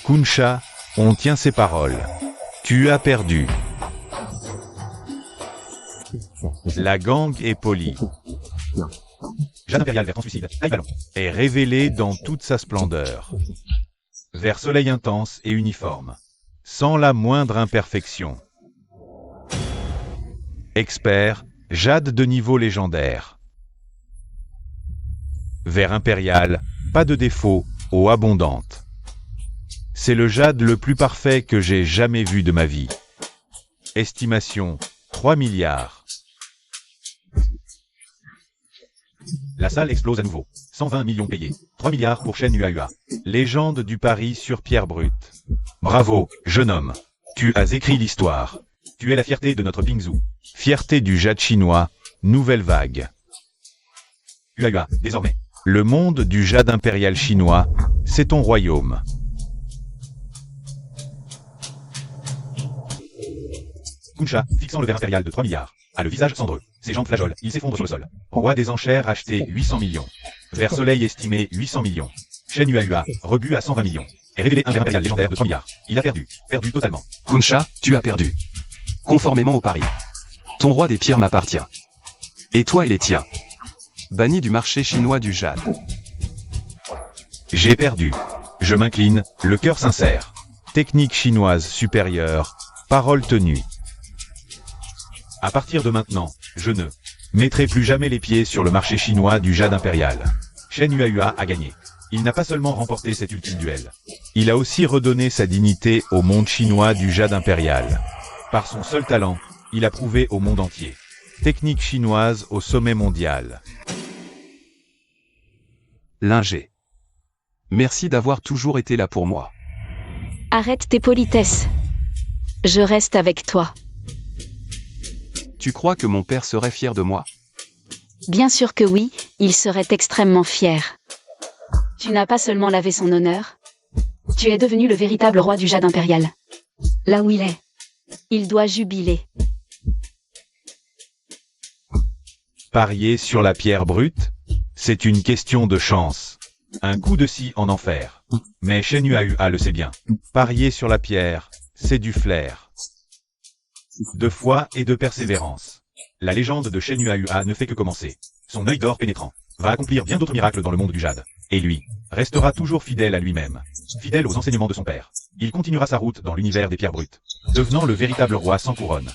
Kunsha, on tient ses paroles. Tu as perdu. La gang est polie. Jade impérial vert translucide, taille ballon. Est révélée dans toute sa splendeur. Vert soleil intense et uniforme. Sans la moindre imperfection. Expert, jade de niveau légendaire. Vert impérial, pas de défaut, eau abondante. C'est le jade le plus parfait que j'ai jamais vu de ma vie. Estimation, 3 milliards. La salle explose à nouveau. 120 millions payés. 3 milliards pour Shen Yuahua. Légende du pari sur pierre brute. Bravo, jeune homme. Tu as écrit l'histoire. Tu es la fierté de notre Pingzhou. Fierté du jade chinois, nouvelle vague. Yuahua, désormais. Le monde du jade impérial chinois, c'est ton royaume. Kunsha, fixant le verre impérial de 3 milliards. A le visage cendreux. Ses jambes flageolent, il s'effondre sur le sol. Roi des enchères acheté 800 millions. Vert soleil estimé 800 millions. Shen Yuahua, rebut à 120 millions. Est révélé un verre impérial légendaire de 3 milliards. Il a perdu. Perdu totalement. Kunsha, tu as perdu. Conformément au pari. Ton roi des pierres m'appartient. Et toi et les tiens. Banni du marché chinois du jade. J'ai perdu. Je m'incline, le cœur sincère. Technique chinoise supérieure, parole tenue. À partir de maintenant, je ne mettrai plus jamais les pieds sur le marché chinois du jade impérial. Shen Yuahua a gagné. Il n'a pas seulement remporté cet ultime duel. Il a aussi redonné sa dignité au monde chinois du jade impérial. Par son seul talent, il a prouvé au monde entier. Technique chinoise au sommet mondial. Linger. Merci d'avoir toujours été là pour moi. Arrête tes politesses. Je reste avec toi. Tu crois que mon père serait fier de moi? Bien sûr que oui, il serait extrêmement fier. Tu n'as pas seulement lavé son honneur. Tu es devenu le véritable roi du jade impérial. Là où il est, il doit jubiler. Parier sur la pierre brute, c'est une question de chance. Un coup de scie en enfer. Mais Shen Yuahua le sait bien. Parier sur la pierre, c'est du flair. De foi et de persévérance. La légende de Shen Yuahua ne fait que commencer. Son œil d'or pénétrant va accomplir bien d'autres miracles dans le monde du jade. Et lui, restera toujours fidèle à lui-même. Fidèle aux enseignements de son père. Il continuera sa route dans l'univers des pierres brutes. Devenant le véritable roi sans couronne.